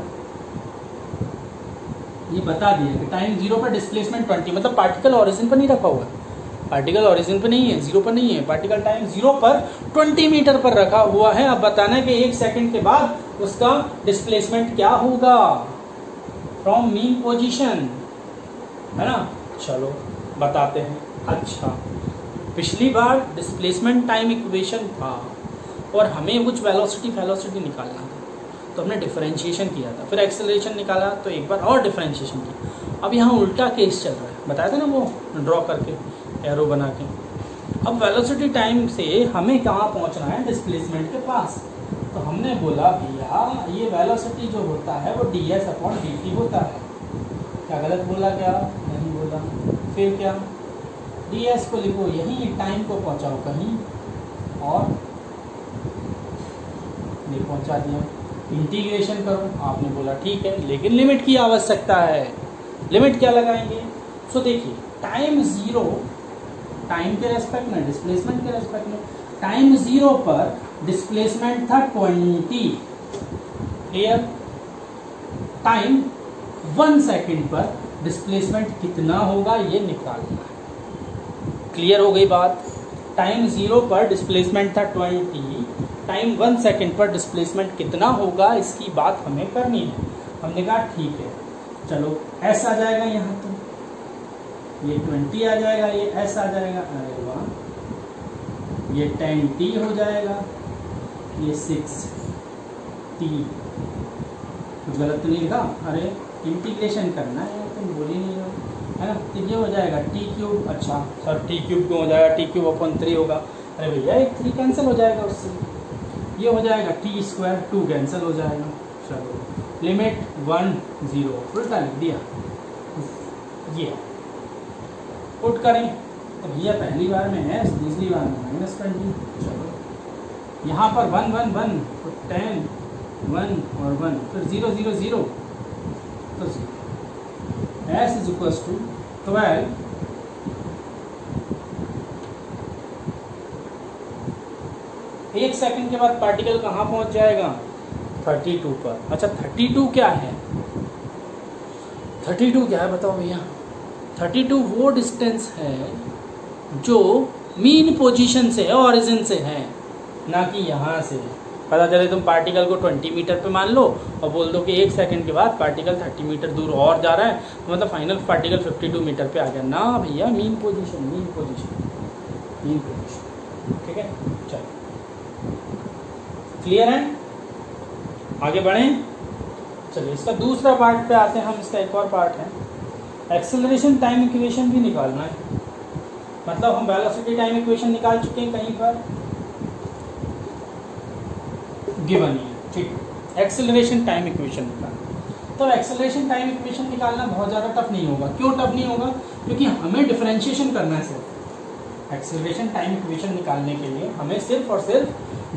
ये बता दिया कि टाइम 0 पर डिस्प्लेसमेंट 20, मतलब पार्टिकल ओरिजिन पर नहीं रखा हुआ है, पार्टिकल ओरिजिन पर नहीं है, 0 पर नहीं है, पार्टिकल टाइम 0 पर 20 मीटर पर रखा हुआ है। अब बताना है कि 1 सेकंड के बाद उसका डिस्प्लेसमेंट क्या होगा फ्रॉम मीन पोजीशन, है ना। चलो बताते हैं। अच्छा, पिछली बार डिस्प्लेसमेंट टाइम इक्वेशन था और हमें कुछ वेलोसिटी निकालना था, तो हमने डिफरेंशिएशन किया था, फिर एक्सेलरेशन निकाला, तो एक बार और डिफरेंशिएशन किया। अब यहाँ उल्टा केस चल रहा है, बताया था ना वो ड्रॉ करके, एरो बना के। अब वेलोसिटी टाइम से हमें कहाँ पहुँचना है, डिस्प्लेसमेंट के पास। तो हमने बोला भैया ये वेलोसिटी जो होता है वो ds/dt होता है। क्या गलत बोला क्या? नहीं बोला। फिर क्या, ds को लिखो यहीं, टाइम को पहुंचाओ कहीं और नहीं पहुंचा दिया, इंटीग्रेशन करो। आपने बोला ठीक है, लेकिन लिमिट की आवश्यकता है। लिमिट क्या लगाएंगे? सो देखिए, टाइम 0, टाइम के रेस्पेक्ट में, डिस्प्लेसमेंट के रेस्पेक्ट में, टाइम 0 पर डिस्प्लेसमेंट था 20, क्लियर। टाइम 1 सेकेंड पर डिस्प्लेसमेंट कितना होगा ये निकालना है। क्लियर हो गई बात। टाइम 0 पर डिस्प्लेसमेंट था 20, टाइम 1 सेकेंड पर डिस्प्लेसमेंट कितना होगा इसकी बात हमें करनी है। हमने कहा ठीक है, चलो एस आ जाएगा यहाँ, तो ये 20 आ जाएगा, ये एस आ जाएगा, अरे वाह, ये 10t हो जाएगा, ये 6t। कुछ गलत तो नहीं लिखा? अरे इंटीग्रेशन करना है, तुम बोल ही नहीं हो, है ना। तो ये हो जाएगा टी क्यूब, अच्छा सर टी क्यूब क्यों हो जाएगा, टी क्यूब अपॉन 3 होगा। अरे भैया एक 3 कैंसिल हो जाएगा उससे, ये हो जाएगा टी स्क्वायर, 2 कैंसिल हो जाएगा। चलो लिमिट 1 0 उल्टा लिख दिया, ये पुट करें तो भैया पहली बार में है, दूसरी बार में -20। चलो यहाँ पर 1 1 1 तो 10 1 और 1, फिर 0 0 0 तो 0। S is equal to 12 1 second के बाद पार्टिकल कहाँ पहुंच जाएगा? 32 पर। अच्छा 32 क्या है? 32 क्या है बताओ भैया? 32 वो डिस्टेंस है जो मीन पोजीशन से है, ओरिजिन से है, ना कि यहाँ से। पता चले तुम पार्टिकल को 20 मीटर पे मान लो और बोल दो कि 1 सेकंड के बाद पार्टिकल 30 मीटर दूर और जा रहा है, तो मतलब फाइनल पार्टिकल 52 मीटर पे आ गया ना भैया। Mean position, mean position, mean position. ठीक है, चलो क्लियर है, आगे बढ़ें। चलिए इसका दूसरा पार्ट पे आते हैं हम। इसका एक और पार्ट है एक्सेलरेशन टाइम इक्वेशन भी निकालना है। मतलब हम वेलोसिटी टाइम इक्वेशन निकाल चुके हैं कहीं पर, गिवन है, ठीक। एक्सेलरेशन टाइम इक्वेशन निकालना, तो एक्सेलरेशन टाइम इक्वेशन निकालना बहुत ज़्यादा टफ नहीं होगा। क्यों टफ नहीं होगा? क्योंकि हमें डिफरेंशिएशन करना है। सिर्फ एक्सेलरेशन टाइम इक्वेशन निकालने के लिए हमें सिर्फ और सिर्फ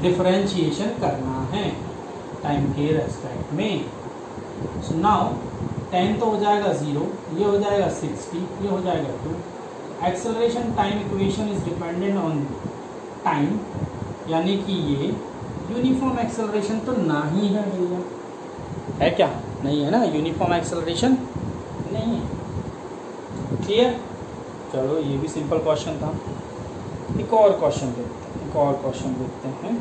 डिफरेंशिएशन करना है टाइम के रेस्पेक्ट में। सो नाउ 10 तो हो जाएगा 0, ये हो जाएगा 60, ये हो जाएगा 2। Acceleration time equation is dependent on time, यानी कि ये यूनिफॉर्म एक्सेलरेशन तो ना ही है भैया, है क्या? नहीं है ना, यूनिफॉर्म एक्सेलरेशन नहीं है। क्लियर? चलो ये भी सिंपल क्वेश्चन था। एक और क्वेश्चन देखते हैं,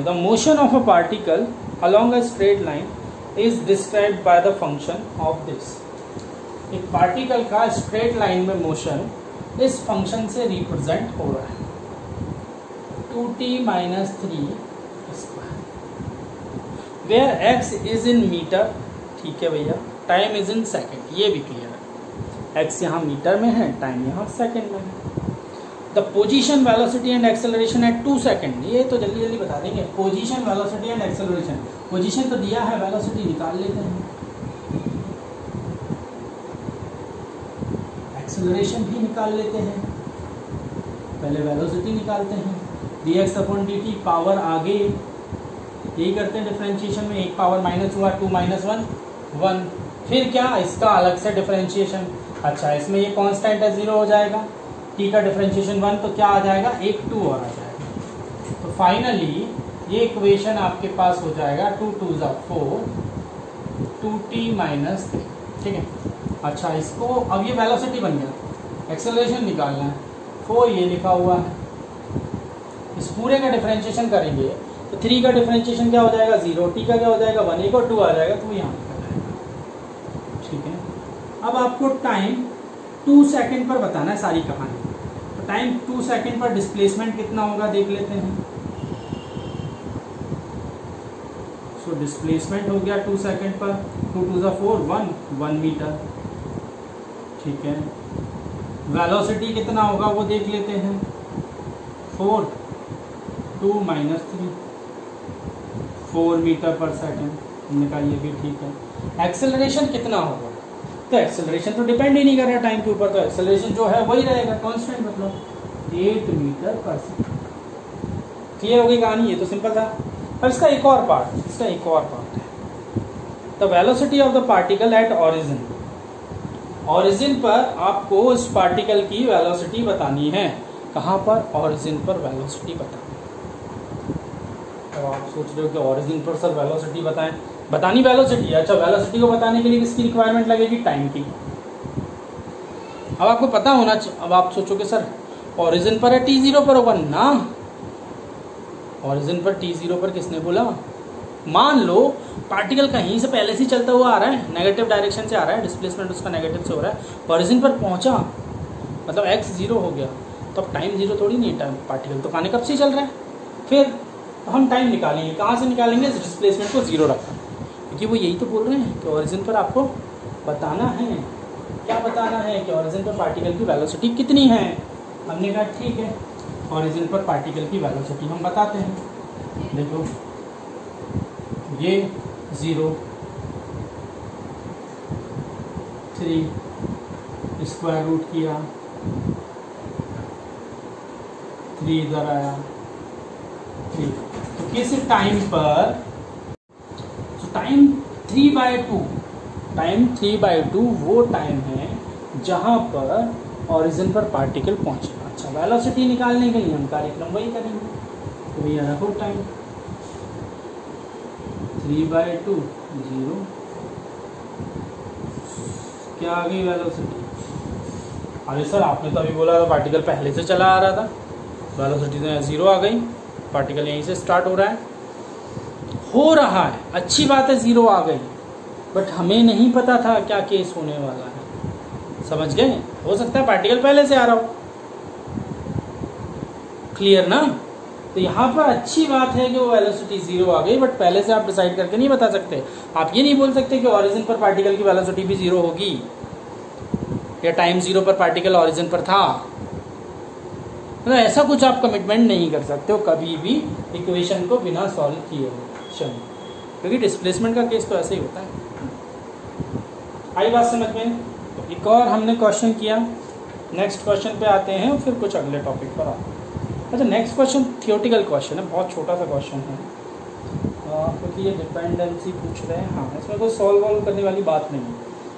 the motion of a particle along a straight line is described by the function of this। एक पार्टिकल का स्ट्रेट लाइन में मोशन इस फंक्शन से रिप्रेजेंट हो रहा है, 2t - 3 square, where x is in meter. ठीक है भैया, टाइम इज इन सेकेंड, ये भी क्लियर है। x यहाँ मीटर में है, टाइम यहाँ सेकेंड में है। The position, velocity and acceleration at 2 second, ये तो जल्दी जल्दी बता देंगे। Position, velocity and acceleration, position तो दिया है, वेलोसिटी निकाल लेते हैं, एक्सेलरेशन भी निकाल लेते हैं। पहले वेलोसिटी निकालते हैं, dx/dt पावर आगे यही करते हैं डिफरेंशिएशन में। एक पावर माइनस हुआ, 2 - 1 1, फिर क्या इसका अलग से डिफरेंशिएशन। अच्छा इसमें ये कांस्टेंट है, 0 हो जाएगा, t का डिफरेंशिएशन 1, तो क्या आ जाएगा, एक 2 और आ जाएगा। तो फाइनली ये इक्वेशन आपके पास हो जाएगा 2 2 4, 2t - 3। ठीक है, अच्छा इसको अब ये वेलोसिटी बन गया, एक्सेलरेशन निकालना है, 4 ये लिखा हुआ है। इस पूरे का डिफरेंशिएशन करेंगे तो 3 का डिफरेंशिएशन क्या हो जाएगा, 0, t का क्या हो जाएगा 1, एक और 2 आ जाएगा, तो यहाँ लिखा जाएगा। ठीक है, अब आपको टाइम 2 सेकेंड पर बताना है सारी कहानी। तो टाइम 2 सेकेंड पर डिस्प्लेसमेंट कितना होगा देख लेते हैं। सो डिस्प्लेसमेंट हो गया 2 सेकेंड पर, 2 2 4 1 मीटर। ठीक है, वेलोसिटी कितना होगा वो देख लेते हैं, 4 2 - 3 4 मीटर पर सेकेंड। हमने कहा ये भी ठीक है। एक्सेलरेशन कितना होगा, तो एक्सेलरेशन तो डिपेंड ही नहीं कर रहा टाइम के ऊपर, तो एक्सेलरेशन जो है वही रहेगा, कांस्टेंट, मतलब 8 मीटर पर सेकेंड। क्लियर हो गई कहानी, ये तो सिंपल था। अब इसका एक और पार्ट है, the velocity of the particle at origin. Origin पर आपको इस पार्टिकल की वेलोसिटी बतानी है। कहाँ पर? ऑरिजिन पर वेलोसिटी बतानी है। अब आप सोच रहे हो कि ओरिजिन पर सर वेलोसिटी बताएं, बतानी वेलोसिटी है। अच्छा, वेलोसिटी को बताने के लिए किसकी रिक्वायरमेंट लगेगी? टाइम की। अब आपको पता होना चाहिए। अब आप सोचोगे सर ओरिजिन पर है, t0 पर होगा ना। ओरिजिन पर t0 पर किसने बोला? मान लो पार्टिकल कहीं से पहले से चलता हुआ आ रहा है, नेगेटिव डायरेक्शन से आ रहा है, डिस्प्लेसमेंट उसका नेगेटिव से हो रहा है, ओरिजिन पर पहुंचा मतलब x 0 हो गया, तो अब टाइम 0 थोड़ी नहीं है, टाइम पार्टिकल तो कहाँ कब से चल रहा है। फिर हम टाइम निकालेंगे, कहाँ से निकालेंगे? डिस्प्लेसमेंट को 0 रखा, क्योंकि वो यही तो बोल रहे हैं कि ओरिजिन पर आपको बताना है। क्या बताना है? कि ओरिजिन पर पार्टिकल की वेलोसिटी कितनी है। हमने कहा ठीक है, ओरिजिन पर पार्टिकल की वेलोसिटी हम बताते हैं। देखो ये 0, 3 स्क्वायर रूट किया, 3 इधर आया, 3। तो किस टाइम पर? तो टाइम 3/2, टाइम 3/2 वो टाइम है जहां पर ओरिजिन पर पार्टिकल पहुंचेगा। अच्छा, वेलोसिटी निकालने के लिए हम कार्यक्रम वही करेंगे। तो भैया रखो टाइम 3/2 0, क्या आ गई वेलोसिटी? अरे सर आपने तो अभी बोला था पार्टिकल पहले से चला आ रहा था, वेलोसिटी तो यहाँ 0 आ गई, पार्टिकल यहीं से स्टार्ट हो रहा है, अच्छी बात है 0 आ गई, बट हमें नहीं पता था क्या केस होने वाला है। समझ गए? हो सकता है पार्टिकल पहले से आ रहा हो। क्लियर ना? तो यहाँ पर अच्छी बात है कि वो वेलोसिटी 0 आ गई, बट पहले से आप डिसाइड करके नहीं बता सकते। आप ये नहीं बोल सकते कि ओरिजिन पर पार्टिकल की वेलोसिटी भी 0 होगी, या टाइम 0 पर पार्टिकल ओरिजिन पर था। मतलब ऐसा कुछ आप कमिटमेंट नहीं कर सकते हो कभी भी इक्वेशन को बिना सॉल्व किए हो, क्योंकि डिस्प्लेसमेंट का केस तो ऐसे ही होता है। आई बात समझ में? तो एक और हमने क्वेश्चन किया, नेक्स्ट क्वेश्चन पे आते हैं, फिर कुछ अगले टॉपिक पर आते हैं। अच्छा, नेक्स्ट क्वेश्चन थियोरेटिकल क्वेश्चन है, बहुत छोटा सा क्वेश्चन है, क्योंकि ये डिपेंडेंसी पूछ रहे हैं। हाँ, इसमें कोई सॉल्व करने वाली बात नहीं है।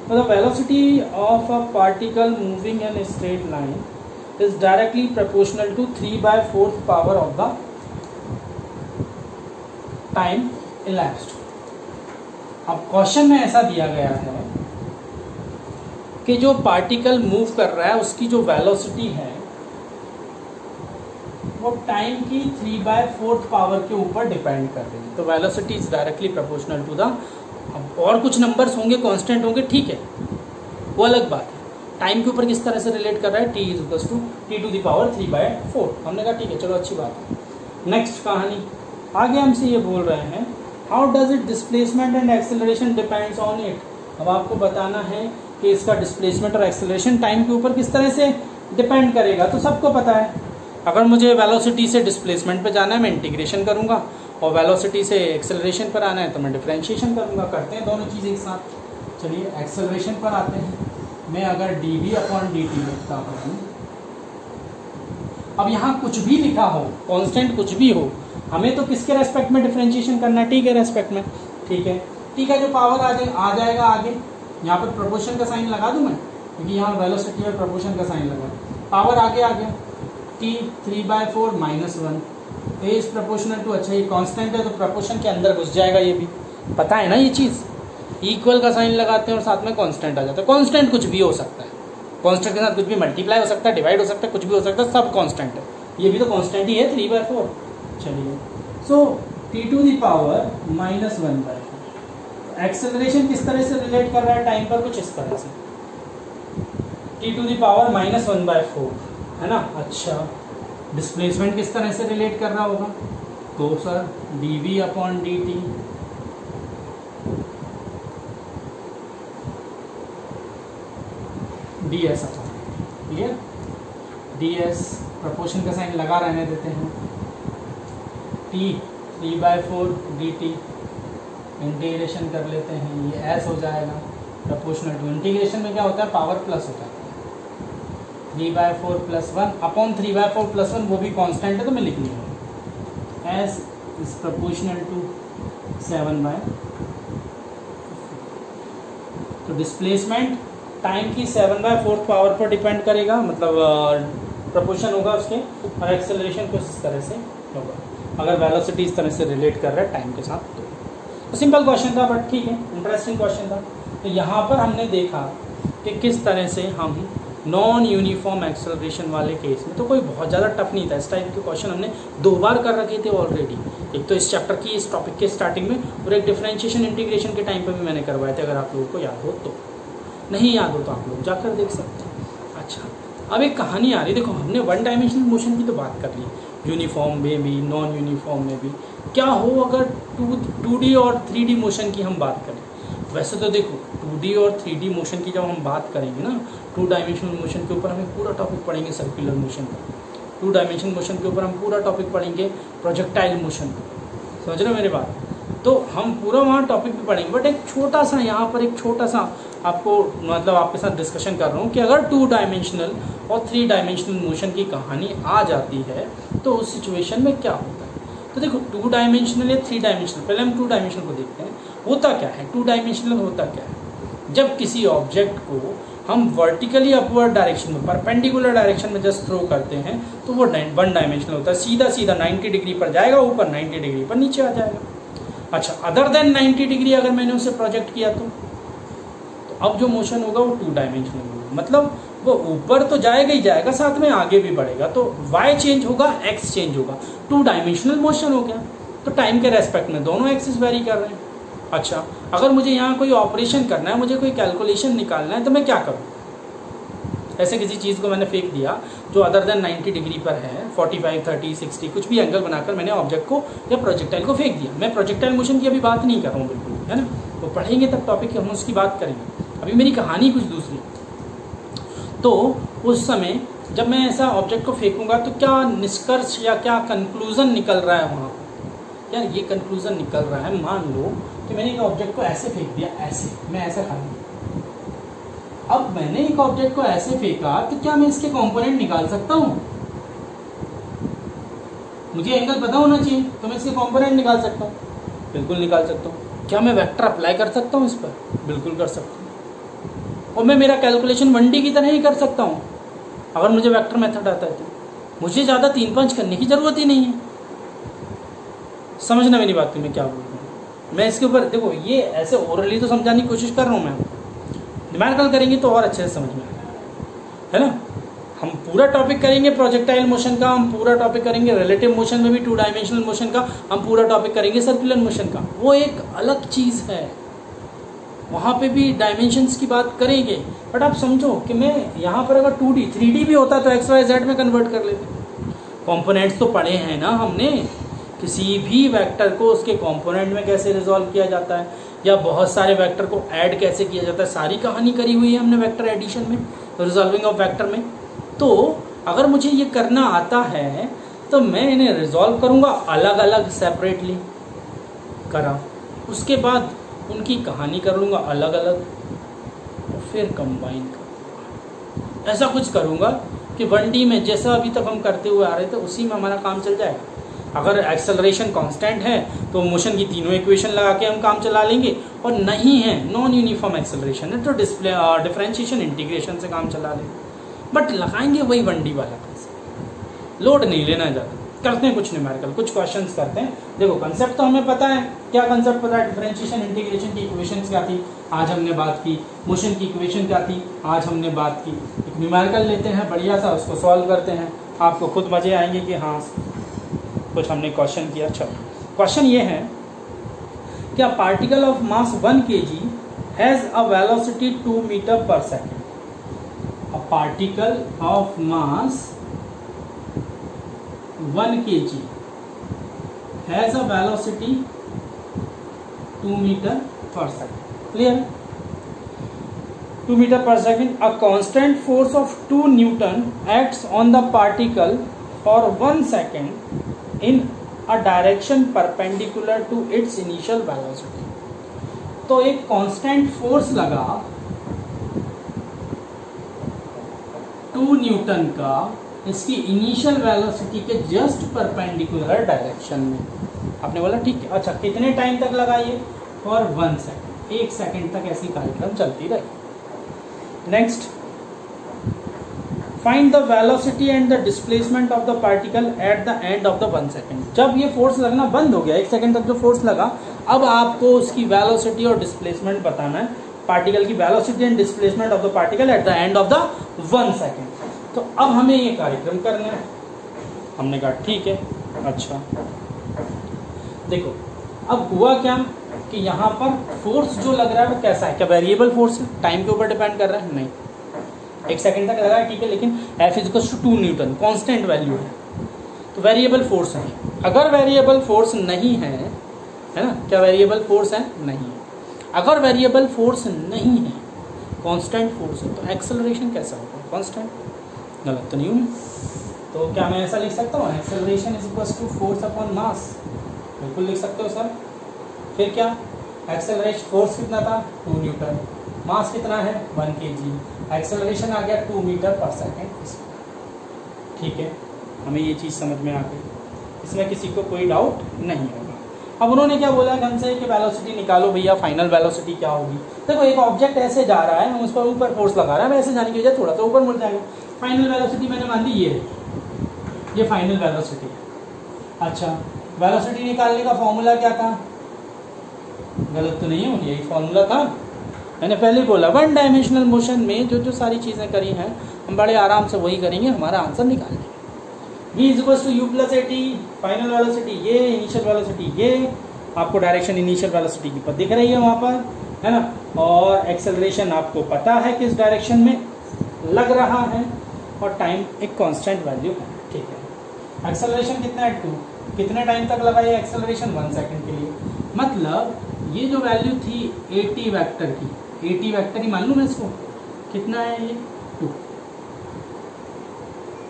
मतलब velocity of a particle moving in straight line is directly proportional to 3/4 power of the time elapsed। अब क्वेश्चन में ऐसा दिया गया है कि जो पार्टिकल मूव कर रहा है उसकी जो वेलोसिटी है वो टाइम की 3/4 पावर के ऊपर डिपेंड कर रही है। तो velocity is directly proportional to the, और कुछ नंबर्स होंगे, कांस्टेंट होंगे, ठीक है, वो अलग बात है। टाइम के ऊपर किस तरह से रिलेट कर रहा है? t = t⁴ 3/4। हमने कहा ठीक है, चलो अच्छी बात है। नेक्स्ट कहानी आगे हमसे ये बोल रहे हैं, how does it displacement and acceleration depends on it. अब आपको बताना है कि इसका डिस्प्लेसमेंट और एक्सेलरेशन टाइम के ऊपर किस तरह से डिपेंड करेगा। तो सबको पता है, अगर मुझे वेलोसिटी से डिस्प्लेसमेंट पे जाना है मैं इंटीग्रेशन करूंगा, और वेलोसिटी से एक्सेलरेशन पर आना है तो मैं डिफरेंशिएशन करूंगा। करते हैं दोनों चीज़ एक साथ। चलिए एक्सेलरेशन पर आते हैं। मैं अगर dv/dt लिखता हूँ, अब यहाँ कुछ भी लिखा हो, कांस्टेंट कुछ भी हो, हमें तो किसके रेस्पेक्ट में डिफरेंशिएशन करना है? t के रेस्पेक्ट में। ठीक है, t का जो पावर आ जाएगा आगे, यहाँ पर प्रोपोर्शन का साइन लगा दूं मैं, क्योंकि यहाँ वेलोसिटी और प्रोपोर्शन का साइन लगा, पावर आगे आ गया, t 3/4 - 1 a is proportional to, अच्छा ये कांस्टेंट है तो प्रोपोर्शन के अंदर घुस जाएगा, ये भी पता है ना ये चीज़। इक्वल का साइन लगाते हैं और साथ में कांस्टेंट आ जाता है। कांस्टेंट कुछ भी हो सकता है, कांस्टेंट के साथ कुछ भी मल्टीप्लाई हो सकता है, डिवाइड हो सकता है, कुछ भी हो सकता है, सब कांस्टेंट है। ये भी तो कांस्टेंट ही है 3/4। चलिए, सो t⁴ -1/4। एक्सेलरेशन किस तरह से रिलेट कर रहा है टाइम पर? कुछ इस तरह से, t⁴ -1/4 है ना। अच्छा, डिस्प्लेसमेंट किस तरह से रिलेट कर रहा होगा? तो sir dv/dt ds upon, clear, ds proportion का साइन लगा रहने देते हैं, t 3/4 dt इंटीग्रेशन कर लेते हैं, ये s हो जाएगा प्रोपोर्शनल टू, इंटीग्रेशन में क्या होता है? पावर प्लस होता है, 3/4 + 1 अपॉन 3/4 + 1, वो भी कांस्टेंट है तो मैं लिख लूँगा, s इज प्रोपोर्शनल टू 7/4। तो डिस्प्लेसमेंट टाइम की 7/4 पावर पर डिपेंड करेगा, मतलब प्रोपोर्शन होगा उसके, और एक्सेलरेशन कुछ इस तरह से होगा। अगर वेलोसिटी इस तरह से रिलेट कर रहा है टाइम के साथ तो सिंपल क्वेश्चन था, बट ठीक है, इंटरेस्टिंग क्वेश्चन था। तो यहाँ पर हमने देखा कि किस तरह से हम नॉन यूनिफॉर्म एक्सेलरेशन वाले केस में, तो कोई बहुत ज़्यादा टफ नहीं था, इस टाइप के क्वेश्चन हमने 2 बार कर रखे थे ऑलरेडी। एक तो इस चैप्टर की, इस टॉपिक के स्टार्टिंग में, और एक डिफरेंशिएशन इंटीग्रेशन के टाइम पर भी मैंने करवाए थे। अगर आप लोगों को याद हो तो, नहीं याद हो तो आप लोग जाकर देख सकते हैं। अच्छा, अब एक कहानी आ रही, देखो हमने 1 डायमेंशनल मोशन की तो बात कर ली, यूनिफॉर्म में भी, नॉन यूनिफॉर्म में भी। क्या हो अगर 2D और 3D मोशन की हम बात करें? वैसे तो देखो 2D और 3D मोशन की जब हम बात करेंगे ना, 2 डायमेंशनल मोशन के ऊपर हमें पूरा टॉपिक पढ़ेंगे सर्कुलर मोशन का, 2 डायमेंशनल मोशन के ऊपर हम पूरा टॉपिक पढ़ेंगे प्रोजेक्टाइल मोशन का, समझ रहे हो मेरी बात? तो हम पूरा वहाँ टॉपिक भी पढ़ेंगे, बट एक छोटा सा यहाँ पर, एक छोटा सा आपको मतलब आपके साथ डिस्कशन कर रहा हूँ कि अगर 2 डायमेंशनल और 3 डायमेंशनल मोशन की कहानी आ जाती है तो उस सिचुएशन में क्या होता है। तो देखो 2 डायमेंशनल या 3 डायमेंशनल, पहले हम 2 डायमेंशनल को देखते हैं। होता क्या है 2 डायमेंशनल? होता क्या है, जब किसी ऑब्जेक्ट को हम वर्टिकली अपवर्ड डायरेक्शन में, परपेंडिकुलर डायरेक्शन में जस्ट थ्रो करते हैं तो वो 1 डायमेंशनल होता है, सीधा सीधा 90 डिग्री पर जाएगा ऊपर, 90 डिग्री पर नीचे आ जाएगा। अच्छा, अदर देन 90 डिग्री अगर मैंने उसे प्रोजेक्ट किया तो अब जो मोशन होगा वो 2 डायमेंशनल होगा, मतलब वो ऊपर तो जाएगा ही जाएगा, साथ में आगे भी बढ़ेगा, तो y चेंज होगा, x चेंज होगा, 2 डायमेंशनल मोशन हो गया। तो टाइम के रेस्पेक्ट में दोनों एक्सिस वेरी कर रहे हैं। अच्छा, अगर मुझे यहाँ कोई ऑपरेशन करना है, मुझे कोई कैलकुलेशन निकालना है, तो मैं क्या करूँ? ऐसे किसी चीज़ को मैंने फेंक दिया जो अदर देन 90 डिग्री पर है, 45, 30, 60 कुछ भी एंगल बनाकर मैंने ऑब्जेक्ट को या प्रोजेक्टाइल को फेंक दिया। मैं प्रोजेक्टाइल मोशन की अभी बात नहीं कर रहा हूँ बिल्कुल, है ना, तो पढ़ेंगे तब टॉपिक हम उसकी बात करेंगे, अभी मेरी कहानी कुछ दूसरी। तो उस समय जब मैं ऐसा ऑब्जेक्ट को फेंकूंगा तो क्या निष्कर्ष या क्या कंक्लूजन निकल रहा है वहाँ पर? यार ये कंक्लूजन निकल रहा है, मान लो कि मैंने एक ऑब्जेक्ट को ऐसे फेंक दिया, ऐसे मैं ऐसा खाली, अब मैंने एक ऑब्जेक्ट को ऐसे फेंका तो क्या मैं इसके कंपोनेंट निकाल सकता हूँ? मुझे एंगल पता होना चाहिए तो मैं इसके कंपोनेंट निकाल सकता हूँ, बिल्कुल निकाल सकता हूँ। क्या मैं वेक्टर अप्लाई कर सकता हूँ इस पर? बिल्कुल कर सकता हूँ। और मैं मेरा कैलकुलेशन 1D की तरह ही कर सकता हूँ अगर मुझे वेक्टर मेथड आता है तो। मुझे ज़्यादा 3-5 करने की ज़रूरत ही नहीं है। समझना मेरी बात को, मैं क्या बोल रहा हूँ। मैं इसके ऊपर देखो, ये ऐसे ओरली तो समझाने की कोशिश कर रहा हूँ मैं, न्यूमेरिकल करेंगे तो और अच्छे से समझ में आएगा, है ना। हम पूरा टॉपिक करेंगे प्रोजेक्टाइल मोशन का, हम पूरा टॉपिक करेंगे रिलेटिव मोशन में भी 2 डायमेंशनल मोशन का, हम पूरा टॉपिक करेंगे सर्कुलर मोशन का, वो एक अलग चीज़ है, वहाँ पे भी डायमेंशंस की बात करेंगे। बट आप समझो कि मैं यहाँ पर अगर 2D 3D भी होता तो XYZ में कन्वर्ट कर लेते। कॉम्पोनेंट्स तो पढ़े हैं ना हमने, किसी भी वेक्टर को उसके कंपोनेंट में कैसे रिजॉल्व किया जाता है या बहुत सारे वेक्टर को ऐड कैसे किया जाता है, सारी कहानी करी हुई है हमने वेक्टर एडिशन में, रिजॉल्विंग ऑफ वेक्टर में। तो अगर मुझे ये करना आता है तो मैं इन्हें रिजॉल्व करूँगा अलग अलग सेपरेटली करा, उसके बाद उनकी कहानी कर लूँगा अलग अलग और फिर कंबाइन करूँगा। ऐसा कुछ करूँगा कि 1D में जैसा अभी तक हम करते हुए आ रहे थे उसी में हमारा काम चल जाएगा। अगर एक्सेलरेशन कांस्टेंट है तो मोशन की तीनों इक्वेशन लगा के हम काम चला लेंगे, और नहीं है नॉन यूनिफॉर्म एक्सेलरेशन है तो डिफरेंशिएशन इंटीग्रेशन से काम चला लेंगे। बट लगाएंगे वही 1D वाला कंसेप्ट, लोड नहीं लेना ज़्यादा। करते हैं कुछ न्यूमेरिकल, कुछ क्वेश्चंस करते हैं। देखो कंसेप्ट तो हमें पता है, क्या कंसेप्ट पता है? डिफरेंशिएशन इंटीग्रेशन की इक्वेशंस क्या थी आज हमने बात की, मोशन की इक्वेशन क्या थी आज हमने बात की। एक न्यूमेरिकल लेते हैं बढ़िया सा, उसको सॉल्व करते हैं, आपको खुद मजे आएंगे कि हाँ कुछ हमने क्वेश्चन किया। अच्छा, क्वेश्चन ये है कि a particle of mass 1 kg has a velocity 2 metre per second. A particle of mass 1 kg has a velocity 2 meter per second. Clear? 2 meter per second. A constant force of 2 Newton acts on the particle for 1 second in a direction perpendicular to its initial velocity. तो एक constant force लगा 2 Newton का इसकी initial velocity के just perpendicular direction में। आपने बोला ठीक है, अच्छा कितने टाइम तक लगाइए? फॉर 1 सेकेंड, 1 सेकेंड तक ऐसी कार्यक्रम चलती रही। Next, find the velocity and the displacement of the particle at the end of the 1 second. जब ये फोर्स लगना बंद हो गया, 1 सेकेंड तक जो फोर्स लगा, अब आपको उसकी वेलोसिटी और डिस्प्लेसमेंट बताना है, पार्टिकल की velocity and displacement of the particle at the end of the 1 second. तो अब हमें ये कार्यक्रम करना है। हमने कहा ठीक है। अच्छा देखो अब हुआ क्या कि यहाँ पर फोर्स जो लग रहा है वो कैसा है, क्या वेरिएबल फोर्स है, टाइम के ऊपर डिपेंड कर रहा है? नहीं, 1 सेकेंड तक लगा है ठीक है, लेकिन F = 2 न्यूटन कांस्टेंट वैल्यू है, तो वेरिएबल फोर्स है। अगर वेरिएबल फोर्स नहीं है, है ना, क्या वेरिएबल फोर्स है? नहीं है। अगर वेरिएबल फोर्स नहीं है, कांस्टेंट फोर्स है, तो एक्सेलरेशन कैसा होगा? कांस्टेंट। गलत तो नहीं हूँ? तो क्या मैं ऐसा लिख सकता हूँ, एक्सेलरेशन = फोर्स अपॉन मास? बिल्कुल लिख सकते हो सर। फिर क्या, एक्सेलरेशन फोर्स कितना था? 2 न्यूटन, मास कितना है? 1 kg, एक्सेलरेशन आ गया 2 मीटर पर सेकेंड। ठीक है, हमें ये चीज़ समझ में आ गई, इसमें किसी को कोई डाउट नहीं होगा। अब उन्होंने क्या बोला हमसे कि वेलोसिटी निकालो भैया, फाइनल वेलोसिटी क्या होगी। देखो एक ऑब्जेक्ट ऐसे जा रहा है, हम उस पर ऊपर फोर्स लगा रहे हैं, वैसे जाने की वजह थोड़ा सा ऊपर मुड़ जाएगा। फाइनल वेलोसिटी मैंने मान ली ये फाइनल वेलोसिटी है। अच्छा, वेलोसिटी निकालने का फॉर्मूला क्या था? गलत तो नहीं हो, यही फॉर्मूला था, मैंने पहले बोला। 1 डायमेंशनल मोशन में जो जो सारी चीज़ें करी हैं हम बड़े आराम से वही करेंगे, हमारा आंसर निकाल लेंगे। V = U + AT, final velocity ये, इनिशियल वेलोसिटी ये, आपको डायरेक्शन इनिशियल वेलोसिटी की दिख रही है वहाँ पर, है ना, और एक्सेलरेशन आपको पता है किस डायरेक्शन में लग रहा है, और टाइम एक कांस्टेंट वैल्यू है। ठीक है, एक्सेलरेशन कितना है? 2। कितने टाइम तक लगा ये एक्सेलरेशन? 1 सेकेंड के लिए। मतलब ये जो वैल्यू थी AT वेक्टर की, AT वेक्टर ही मान लूँ मैं इसको, कितना है ये? 2।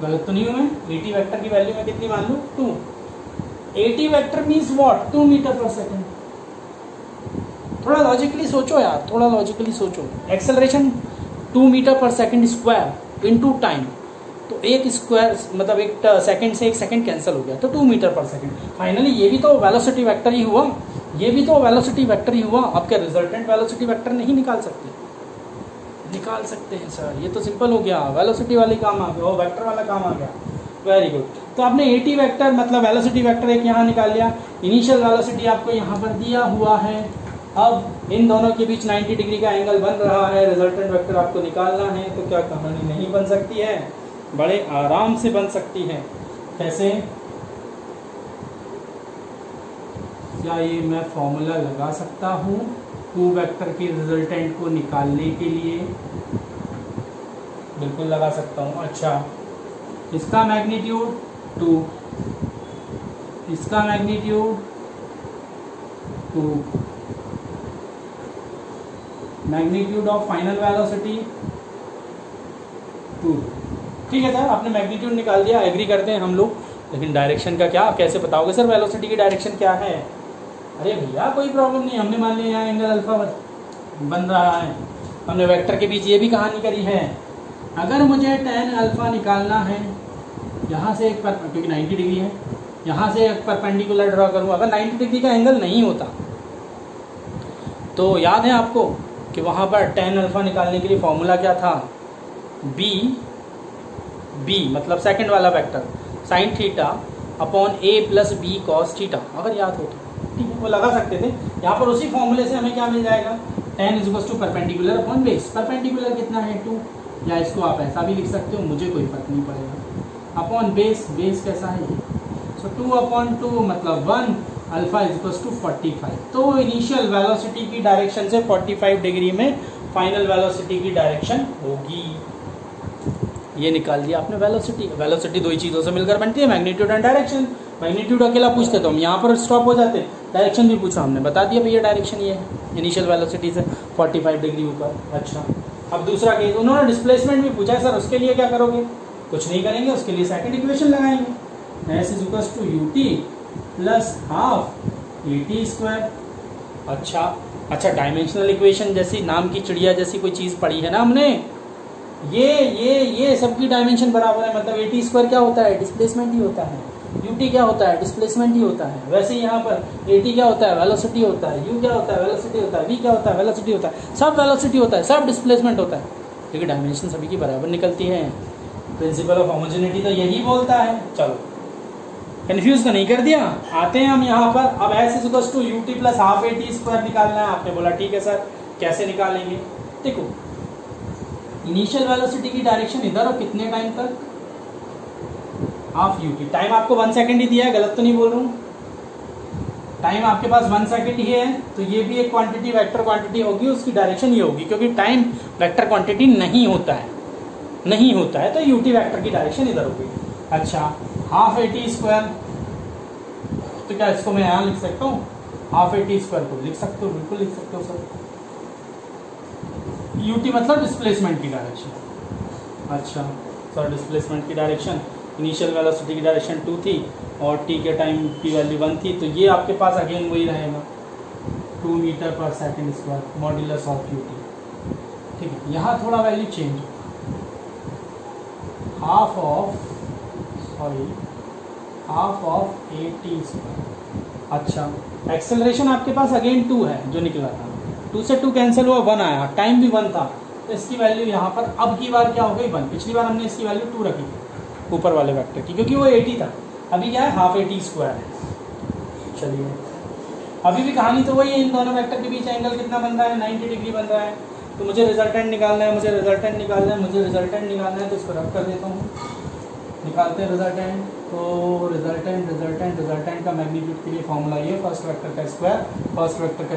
गलत तो नहीं हूँ मैं? AT वेक्टर की वैल्यू मैं कितनी मान लूँ? 2। AT vector means what? 2 metre per second. थोड़ा लॉजिकली सोचो यार, थोड़ा लॉजिकली सोचो। Acceleration 2 metre per second square into time, तो एक स्क्वायर मतलब एक सेकंड से 1 सेकंड कैंसिल हो गया, तो 2 मीटर पर सेकंड। फाइनली ये भी तो वेलोसिटी वेक्टर ही हुआ, ये भी तो वेलोसिटी वेक्टर ही हुआ। अब क्या रिजल्टेंट वेलोसिटी वेक्टर नहीं निकाल सकते? निकाल सकते हैं सर, ये तो सिंपल हो गया, वेलोसिटी वाली काम आ गया, वो वेक्टर वाला काम आ गया। Very good. तो आपने AT वेक्टर मतलब वेलोसिटी वेक्टर एक यहाँ निकाल लिया, इनिशियल वेलोसिटी आपको यहाँ पर दिया हुआ है। अब इन दोनों के बीच 90 डिग्री का एंगल बन रहा है, रिजल्टेंट वेक्टर आपको निकालना है। तो क्या कहानी नहीं बन सकती है? बड़े आराम से बन सकती है। कैसे? क्या ये मैं फॉर्मूला लगा सकता हूँ 2 वेक्टर के रिजल्टेंट को निकालने के लिए? बिल्कुल लगा सकता हूँ। अच्छा, इसका मैग्नीट्यूड 2, इसका magnitude 2, magnitude of final velocity 2। ठीक है सर, आपने मैग्नीट्यूड निकाल दिया, एग्री करते हैं हम लोग, लेकिन डायरेक्शन का क्या? कैसे बताओगे सर वेलोसिटी की डायरेक्शन क्या है? अरे भैया कोई प्रॉब्लम नहीं, हमने मान लिया यहाँ एंगल अल्फा बन रहा है, हमने वेक्टर के बीच ये भी कहानी करी है। अगर मुझे tan अल्फा निकालना है, यहाँ से एक क्योंकि 90 डिग्री है, यहाँ से एक परपेंडिकुलर ड्रॉ करूँ, अगर 90 डिग्री का एंगल नहीं होता तो याद है आपको कि वहाँ पर tan अल्फा निकालने के लिए फॉर्मूला क्या था? b मतलब सेकंड वाला vector sin theta upon a + b cos theta, अगर याद हो तो ठीक है, वो लगा सकते थे। यहाँ पर उसी फॉर्मूले से हमें क्या मिल जाएगा? tan = perpendicular upon base. Perpendicular कितना है? 2, या इसको आप ऐसा भी लिख सकते हो, मुझे कोई फर्क नहीं पड़ेगा। अपॉन बेस, बेस कैसा है? सो 2/2 मतलब 1, अल्फा = 45। तो इनिशियल वेलोसिटी की डायरेक्शन से 45 डिग्री में फाइनल वेलोसिटी की डायरेक्शन होगी। ये निकाल दिया आपने वेलोसिटी। वेलोसिटी 2 ही चीज़ों से मिलकर बनती है, मैग्नीट्यूड एंड डायरेक्शन। मैग्नीट्यूड अकेला पूछते तो हम यहाँ पर स्टॉप हो जाते, डायरेक्शन भी पूछा हमने बता दिया भैया डायरेक्शन ये है इनिशियल वेलोसिटी से 45 डिग्री ऊपर। अच्छा, अब दूसरा केस, उन्होंने डिस्प्लेसमेंट भी पूछा है सर, उसके लिए क्या करोगे? कुछ नहीं करेंगे, उसके लिए सेकंड इक्वेशन लगाएंगे, S = UT + ½ AT²। अच्छा, डायमेंशनल इक्वेशन जैसी नाम की चिड़िया जैसी कोई चीज़ पढ़ी है ना हमने, ये सबकी डायमेंशन बराबर है, मतलब AT² क्या होता है? डिस्प्लेसमेंट ही होता है। UT क्या होता है? डिस्प्लेसमेंट ही होता है। वैसे ही यहाँ पर AT क्या होता है? वेलोसिटी होता है। U क्या होता है? वेलोसिटी होता है। V क्या होता है? वेलोसिटी होता है। सब वेलोसिटी होता है, सब डिस्प्लेसमेंट होता है, क्योंकि डायमेंशन सभी की बराबर निकलती है। प्रिंसिपल ऑफ होमोजेनिटी तो यही बोलता है। चलो कंफ्यूज तो नहीं कर दिया। आते हैं हम यहाँ पर, अब s equals to ut plus half a t square निकालना है। आपने बोला ठीक है सर, कैसे निकालेंगे? देखो इनिशियल वेलोसिटी की डायरेक्शन इधर और कितने टाइम तक, हाफ ut। टाइम आपको 1 सेकेंड ही दिया है, गलत तो नहीं बोल रहा हूँ? टाइम आपके पास 1 सेकेंड ही है, तो ये भी एक क्वांटिटी वेक्टर क्वांटिटी होगी, उसकी डायरेक्शन ये होगी, क्योंकि टाइम वेक्टर क्वांटिटी नहीं होता है, नहीं होता है, तो ut वेक्टर की डायरेक्शन इधर होगी। अच्छा हाफ ए टी स्क्वायर, तो क्या इसको मैं यहाँ लिख सकता हूँ? हाफ ए टी स्क्वायर को लिख सकते हो, बिल्कुल लिख सकते हो सर। ut मतलब डिस्प्लेसमेंट की डायरेक्शन। अच्छा सर डिस्प्लेसमेंट की डायरेक्शन, इनिशियल वेलोसिटी की डायरेक्शन 2 थी और t के टाइम की वैल्यू 1 थी, तो ये आपके पास अगेन वही रहेगा 2 metre per second square modulus of ut। ठीक है, यहाँ थोड़ा वैल्यू चेंज होगा, half of A t square. अच्छा एक्सेलरेशन आपके पास अगेन 2 है जो निकला था, 2 से 2 कैंसिल हुआ, 1 आया, टाइम भी 1 था, तो इसकी वैल्यू यहाँ पर अब की बार क्या हो गई 1। पिछली बार हमने इसकी वैल्यू 2 रखी थी ऊपर वाले वेक्टर की, क्योंकि वो 80 था, अभी क्या है हाफ ए टी स्क्वायर है। चलिए अभी भी कहानी तो वही है, इन दोनों वेक्टर के बीच एंगल कितना बन रहा है? 90 डिग्री बन रहा है। तो मुझे रिजल्टेंट निकालना है, मुझे रिजल्टेंट निकालना है, तो इसको रख कर देता हूँ, निकालते हैं रिजल्टेंट। तो रिजल्टेंट का मैग्नीट्यूड के लिए फॉर्मूला ये, फर्स्ट वेक्टर का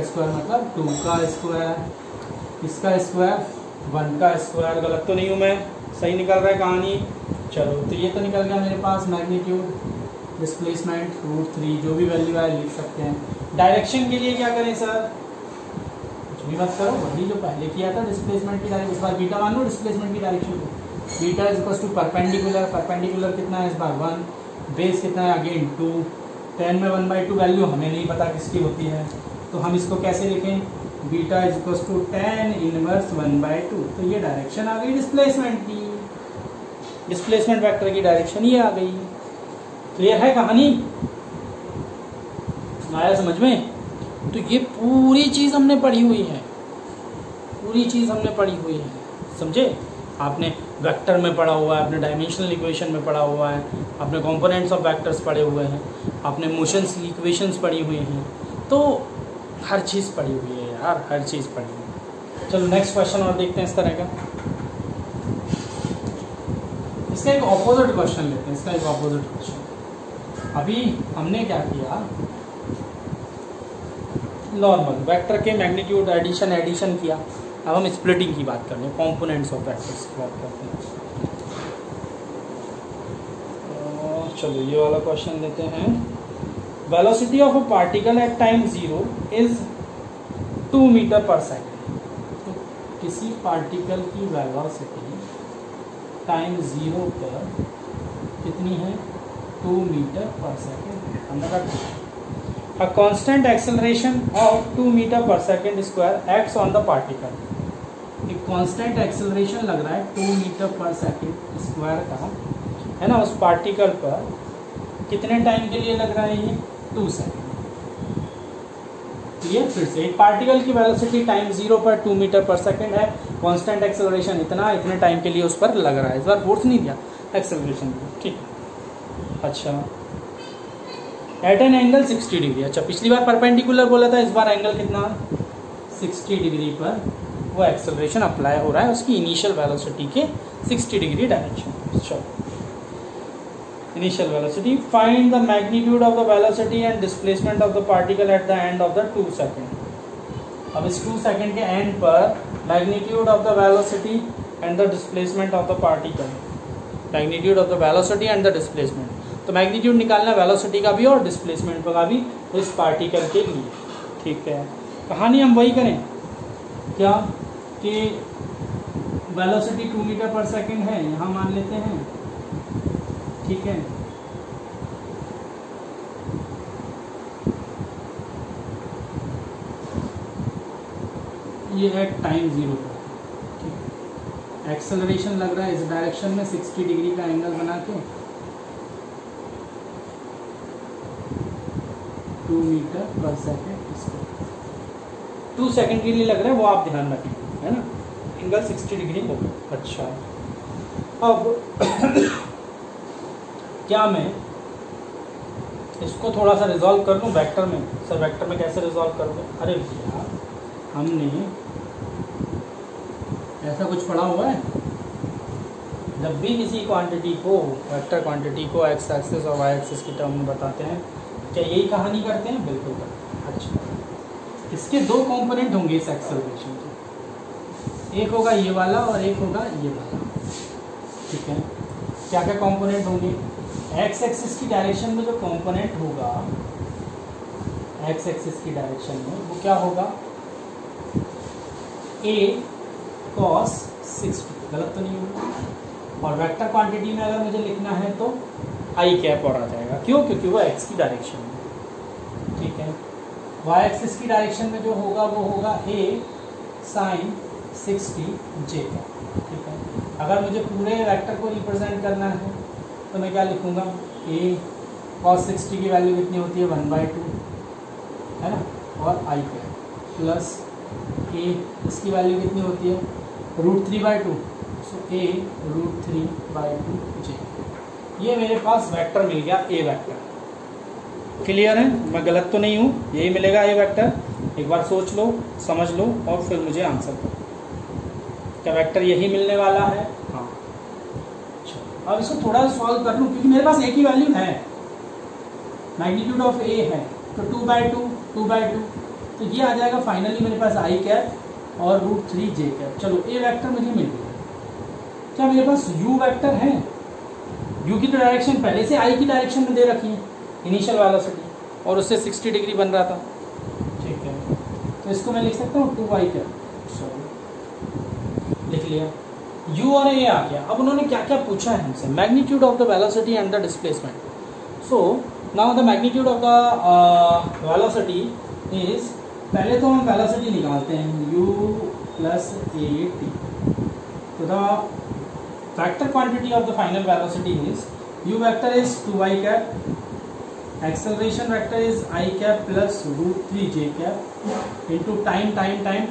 स्क्वायर मतलब 2 का स्क्वायर, इसका स्क्वायर 1 का स्क्वायर। गलत तो नहीं हूँ मैं? सही निकल रहा है कहानी। चलो तो ये तो निकल गया मेरे पास मैग्नीट्यूड, डिस्प्लेसमेंट √3, जो भी वैल्यू आए लिख सकते हैं। डायरेक्शन के लिए क्या करें सर? कुछ भी मत करो, वही जो पहले किया था डिस्प्लेसमेंट की डायरेक्शन, इस बार बीटा मान लो डिस्प्लेसमेंट की डायरेक्शन को। Beta is equals to perpendicular कितना है इस बार 1, बेस कितना है अगेन 2, 10 में 1/2 वैल्यू हमें नहीं पता किसकी होती है, तो हम इसको कैसे लिखें? Beta is equals to 10 inverse 1/2। तो ये डायरेक्शन आ गई डिस्प्लेसमेंट की, डिस्प्लेसमेंट वेक्टर की डायरेक्शन ये आ गई। क्लियर है कहानी? आया समझ में? तो ये पूरी चीज हमने पढ़ी हुई है, पूरी चीज हमने पढ़ी हुई है, समझे? आपने वेक्टर में पढ़ा हुआ है, आपने डायमेंशनल इक्वेशन में पढ़ा हुआ है, आपने कंपोनेंट्स ऑफ वेक्टर्स पढ़े हुए हैं, आपने मोशंस की इक्वेशंस पढ़ी हुई हैं, तो हर चीज़ पढ़ी हुई है यार, हर चीज़ पढ़ी हुई है। चलो नेक्स्ट क्वेश्चन और देखते हैं इस तरह का। इसका एक ऑपोजिट क्वेश्चन लेते हैं, इसका एक ऑपोजिट क्वेश्चन। अभी हमने क्या किया, नॉर्मल वेक्टर के मैग्नीट्यूड एडिशन किया, अब हम स्प्लिटिंग की बात कर रहे हैं, कॉम्पोनेंट्स ऑफ वेक्टर्स की बात करते हैं। चलो ये वाला क्वेश्चन लेते हैं। Velocity of a particle at time 0 is 2 metre per second. तो किसी पार्टिकल की वेलोसिटी टाइम 0 पर कितनी है? 2 metre per second. A constant acceleration of 2 meter per second square acts on the particle। एक कांस्टेंट एक्सेलरेशन लग रहा है 2 मीटर पर सेकेंड स्क्वायर का, है ना, उस पार्टिकल पर कितने टाइम के लिए लग रहा है? ये 2 सेकेंड। क्लियर? फिर से एक पार्टिकल की वेलोसिटी टाइम 0 पर 2 मीटर पर सेकेंड है, कांस्टेंट एक्सेलरेशन इतने टाइम के लिए उस पर लग रहा है। इस बार फोर्स नहीं दिया, एक्सेलरेशन दिया, ठीक है। अच्छा एट एन एंगल 60 डिग्री। अच्छा पिछली बार परपेंडिकुलर बोला था, इस बार एंगल कितना? 60 डिग्री पर वो एक्सेलरेशन अप्लाई हो रहा है उसकी इनिशियल वेलोसिटी के 60 डिग्री डायरेक्शन। चलो initial velocity, find the magnitude of the velocity and displacement of the particle at the end of the 2 second. अब इस 2 सेकेंड के एंड पर magnitude of the velocity and the displacement of the particle, magnitude of the velocity and the displacement. तो magnitude निकालना velocity का भी और displacement का भी इस पार्टिकल के लिए, ठीक है। कहानी हम वही करें क्या कि वेलोसिटी 2 मीटर पर सेकेंड है, यहाँ मान लेते हैं, ठीक है। ये है टाइम 0 पर, ठीक। एक्सेलरेशन लग रहा है इस डायरेक्शन में 60 डिग्री का एंगल बना के 2 मीटर पर सेकेंड, 2 सेकेंड के लिए लग रहा है, वो आप ध्यान रखें, है ना। एंगल 60 डिग्री होगा। अच्छा अब क्या मैं इसको थोड़ा सा रिजॉल्व कर लूँ वेक्टर में? सर वेक्टर में कैसे रिजॉल्व कर दूँ? अरे भैया हमने ऐसा कुछ पढ़ा हुआ है, जब भी किसी क्वांटिटी को, वेक्टर क्वांटिटी को एक्स एक्सिस और वाई एक्सिस की टर्म में बताते हैं, क्या यही कहानी करते हैं? बिल्कुल करते हैं। अच्छा, इसके दो कंपोनेंट होंगे इस एक्सेलरेशन के, एक होगा ये वाला और एक होगा ये वाला, ठीक है। क्या क्या कंपोनेंट होंगे? एक्स एक्सिस की डायरेक्शन में जो कंपोनेंट होगा, एक्स एक्सिस की डायरेक्शन में वो क्या होगा? a cos 60, गलत तो नहीं होगा। और वेक्टर क्वांटिटी में अगर मुझे लिखना है तो आई कैप और आ जाएगा। क्यों? क्योंकि वो एक्स की डायरेक्शन में, ठीक है। वाई एक्सिस की डायरेक्शन में जो होगा वो होगा a sin 60 j का, ठीक है। अगर मुझे पूरे वेक्टर को रिप्रेजेंट करना है तो मैं क्या लिखूंगा? a cos 60 की वैल्यू कितनी होती है? 1/2, है ना, और आई कैप प्लस a इसकी वैल्यू कितनी होती है? √3/2, सो a √3/2 j। ये मेरे पास वेक्टर मिल गया, a वेक्टर। क्लियर है? मैं गलत तो नहीं हूँ, यही मिलेगा a वेक्टर। एक बार सोच लो, समझ लो और फिर मुझे आंसर दो। क्या वेक्टर यही मिलने वाला है? हाँ। अच्छा, अब इसको थोड़ा सॉल्व कर लूँ क्योंकि मेरे पास a की वैल्यू है, मैग्नीट्यूड ऑफ a है, तो 2/2 तो ये आ जाएगा फाइनली मेरे पास आई कैप और √3 j कैप। चलो a वेक्टर मुझे मिल गया। क्या मेरे पास u वेक्टर है? u की तो डायरेक्शन पहले से i की डायरेक्शन में दे रखी है, इनिशियल वेलोसिटी, और उससे 60 डिग्री बन रहा था, ठीक है। तो इसको मैं लिख सकता हूँ 2y कैप, सॉरी लिख लिया। u और a आ गया। अब उन्होंने क्या क्या पूछा है हमसे? Magnitude of the velocity and the displacement. So now the magnitude of the velocity is, पहले तो हम वेलोसिटी निकालते हैं u प्लस a t। तो the vector quantity of the final velocity is u vector is 2y cap, acceleration vector is i cap plus √3 j cap into time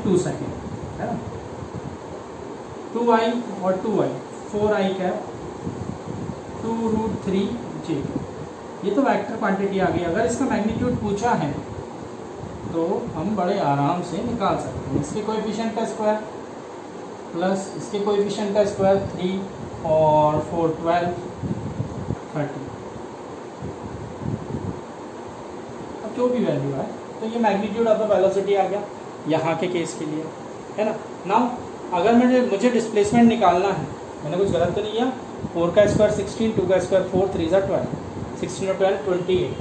2 second, है ना। 2y और 2y 4i cap 2 √3 j। ये तो vector quantity आ गई। अगर इसका magnitude पूछा है तो हम बड़े आराम से निकाल सकते हैं। इसके कोएफिशिएंट का स्क्वायर प्लस इसके कोएफिशिएंट का स्क्वायर 3 और 4 12 30। अब जो भी वैल्यू है तो ये मैग्नीट्यूड ऑफ द वेलोसिटी आ गया यहाँ के केस के लिए, है ना। नाउ अगर मुझे डिस्प्लेसमेंट निकालना है, मैंने कुछ गलत तो नहीं किया। 4 का स्क्वायर 16, 2 का स्क्वायर 4, 3 ज़ा 12, 16 और 12 28,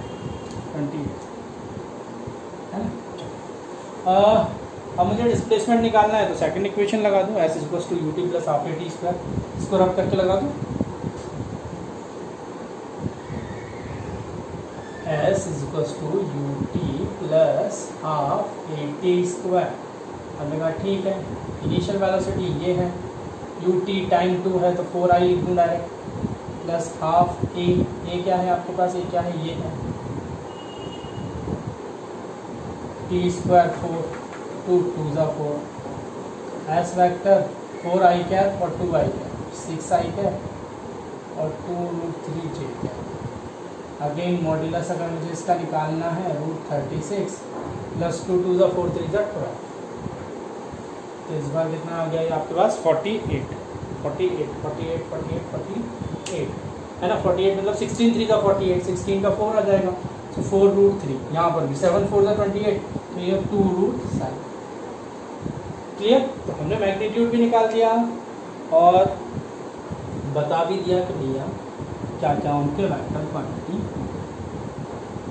है ना। अब मुझे डिस्प्लेसमेंट निकालना है तो सेकंड इक्वेशन लगा दूँ, s equals to ut plus half at square. इसको रब करके लगा दूँ, s equals to ut plus half at square. अब लगा ठीक है, इनिशियल वेलोसिटी ये है, ut टाइम 2 है तो 4i लिख दूँ डायरेक्ट, प्लस हाफ a क्या है आपके पास? a क्या है? ये है t स्क्वायर 4, 2 2 ज़ा 4, s वेक्टर 4i कैप और 2i कैप 6i कैप और 2 √3 j कैप। अगेन मॉड्यूलस अगर मुझे इसका निकालना है √36 प्लस 2 2 ज़ा 4, 3 ज़ा 12, तो इस बार कितना आ गया ये आपके पास? 48 है ना। 48 मतलब 16 3 ज़ा 48, 16 का 4 आ जाएगा, तो 4 √3। यहाँ पर भी 7 4 ज़ा 28, तो ये 2 √7। क्लियर? तो हमने मैग्नीट्यूड भी निकाल दिया और बता भी दिया कि भैया क्या क्या उनके vector quantity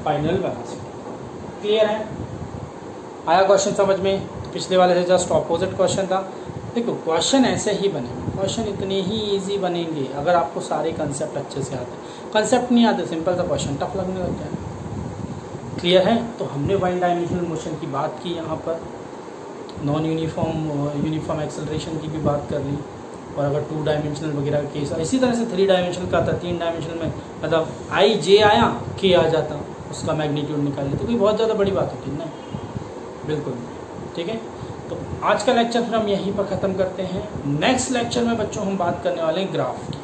final velocity. Clear है? आया क्वेश्चन समझ में? पिछले वाले से जस्ट ऑपोजिट क्वेश्चन था। देखो क्वेश्चन ऐसे ही बनेंगे, क्वेश्चन इतने ही इजी बनेंगे अगर आपको सारे कंसेप्ट अच्छे से आते। कंसेप्ट नहीं आते, सिंपल सा क्वेश्चन टफ लगने लग जाए। क्लियर है? तो हमने वन डायमेंशनल मोशन की बात की, यहाँ पर नॉन यूनिफॉर्म एक्सेलरेशन की भी बात कर ली, और अगर 2 डायमेंशनल वगैरह का केस, इसी तरह से 3 डायमेंशनल का था। 3 डायमेंशनल में मतलब आई जे आया के आ जाता, उसका मैग्नीट्यूड निकाल लेते, कोई बहुत ज़्यादा बड़ी बात होती नहीं, बिल्कुल। ठीक है, तो आज का लेक्चर फिर हम यहीं पर ख़त्म करते हैं। नेक्स्ट लेक्चर में बच्चों हम बात करने वाले हैं ग्राफ की।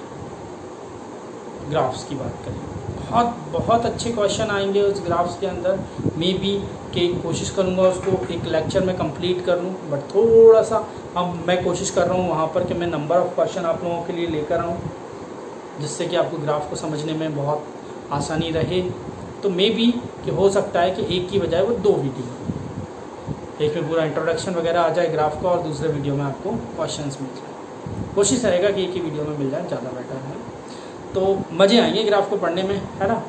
ग्राफ्स की बात करें, बहुत बहुत अच्छे क्वेश्चन आएंगे उस ग्राफ्स के अंदर। मे बी कि कोशिश करूँगा उसको एक लेक्चर में कंप्लीट कर लूँ, बट थोड़ा सा अब मैं कोशिश कर रहा हूँ वहाँ पर कि मैं नंबर ऑफ़ क्वेश्चन आप लोगों के लिए लेकर आऊँ, जिससे कि आपको ग्राफ को समझने में बहुत आसानी रहे। तो मे बी कि हो सकता है कि एक की बजाय वो 2 वीडियो, एक में पूरा इंट्रोडक्शन वगैरह आ जाए ग्राफ का और दूसरे वीडियो में आपको क्वेश्चंस मिल जाए। कोशिश रहेगा कि एक ही वीडियो में मिल जाए, ज़्यादा बेटर है। तो मज़े आएंगे ग्राफ को पढ़ने में, है ना।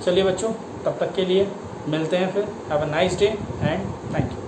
चलिए बच्चों, तब तक के लिए मिलते हैं फिर। Have a nice day and thank you.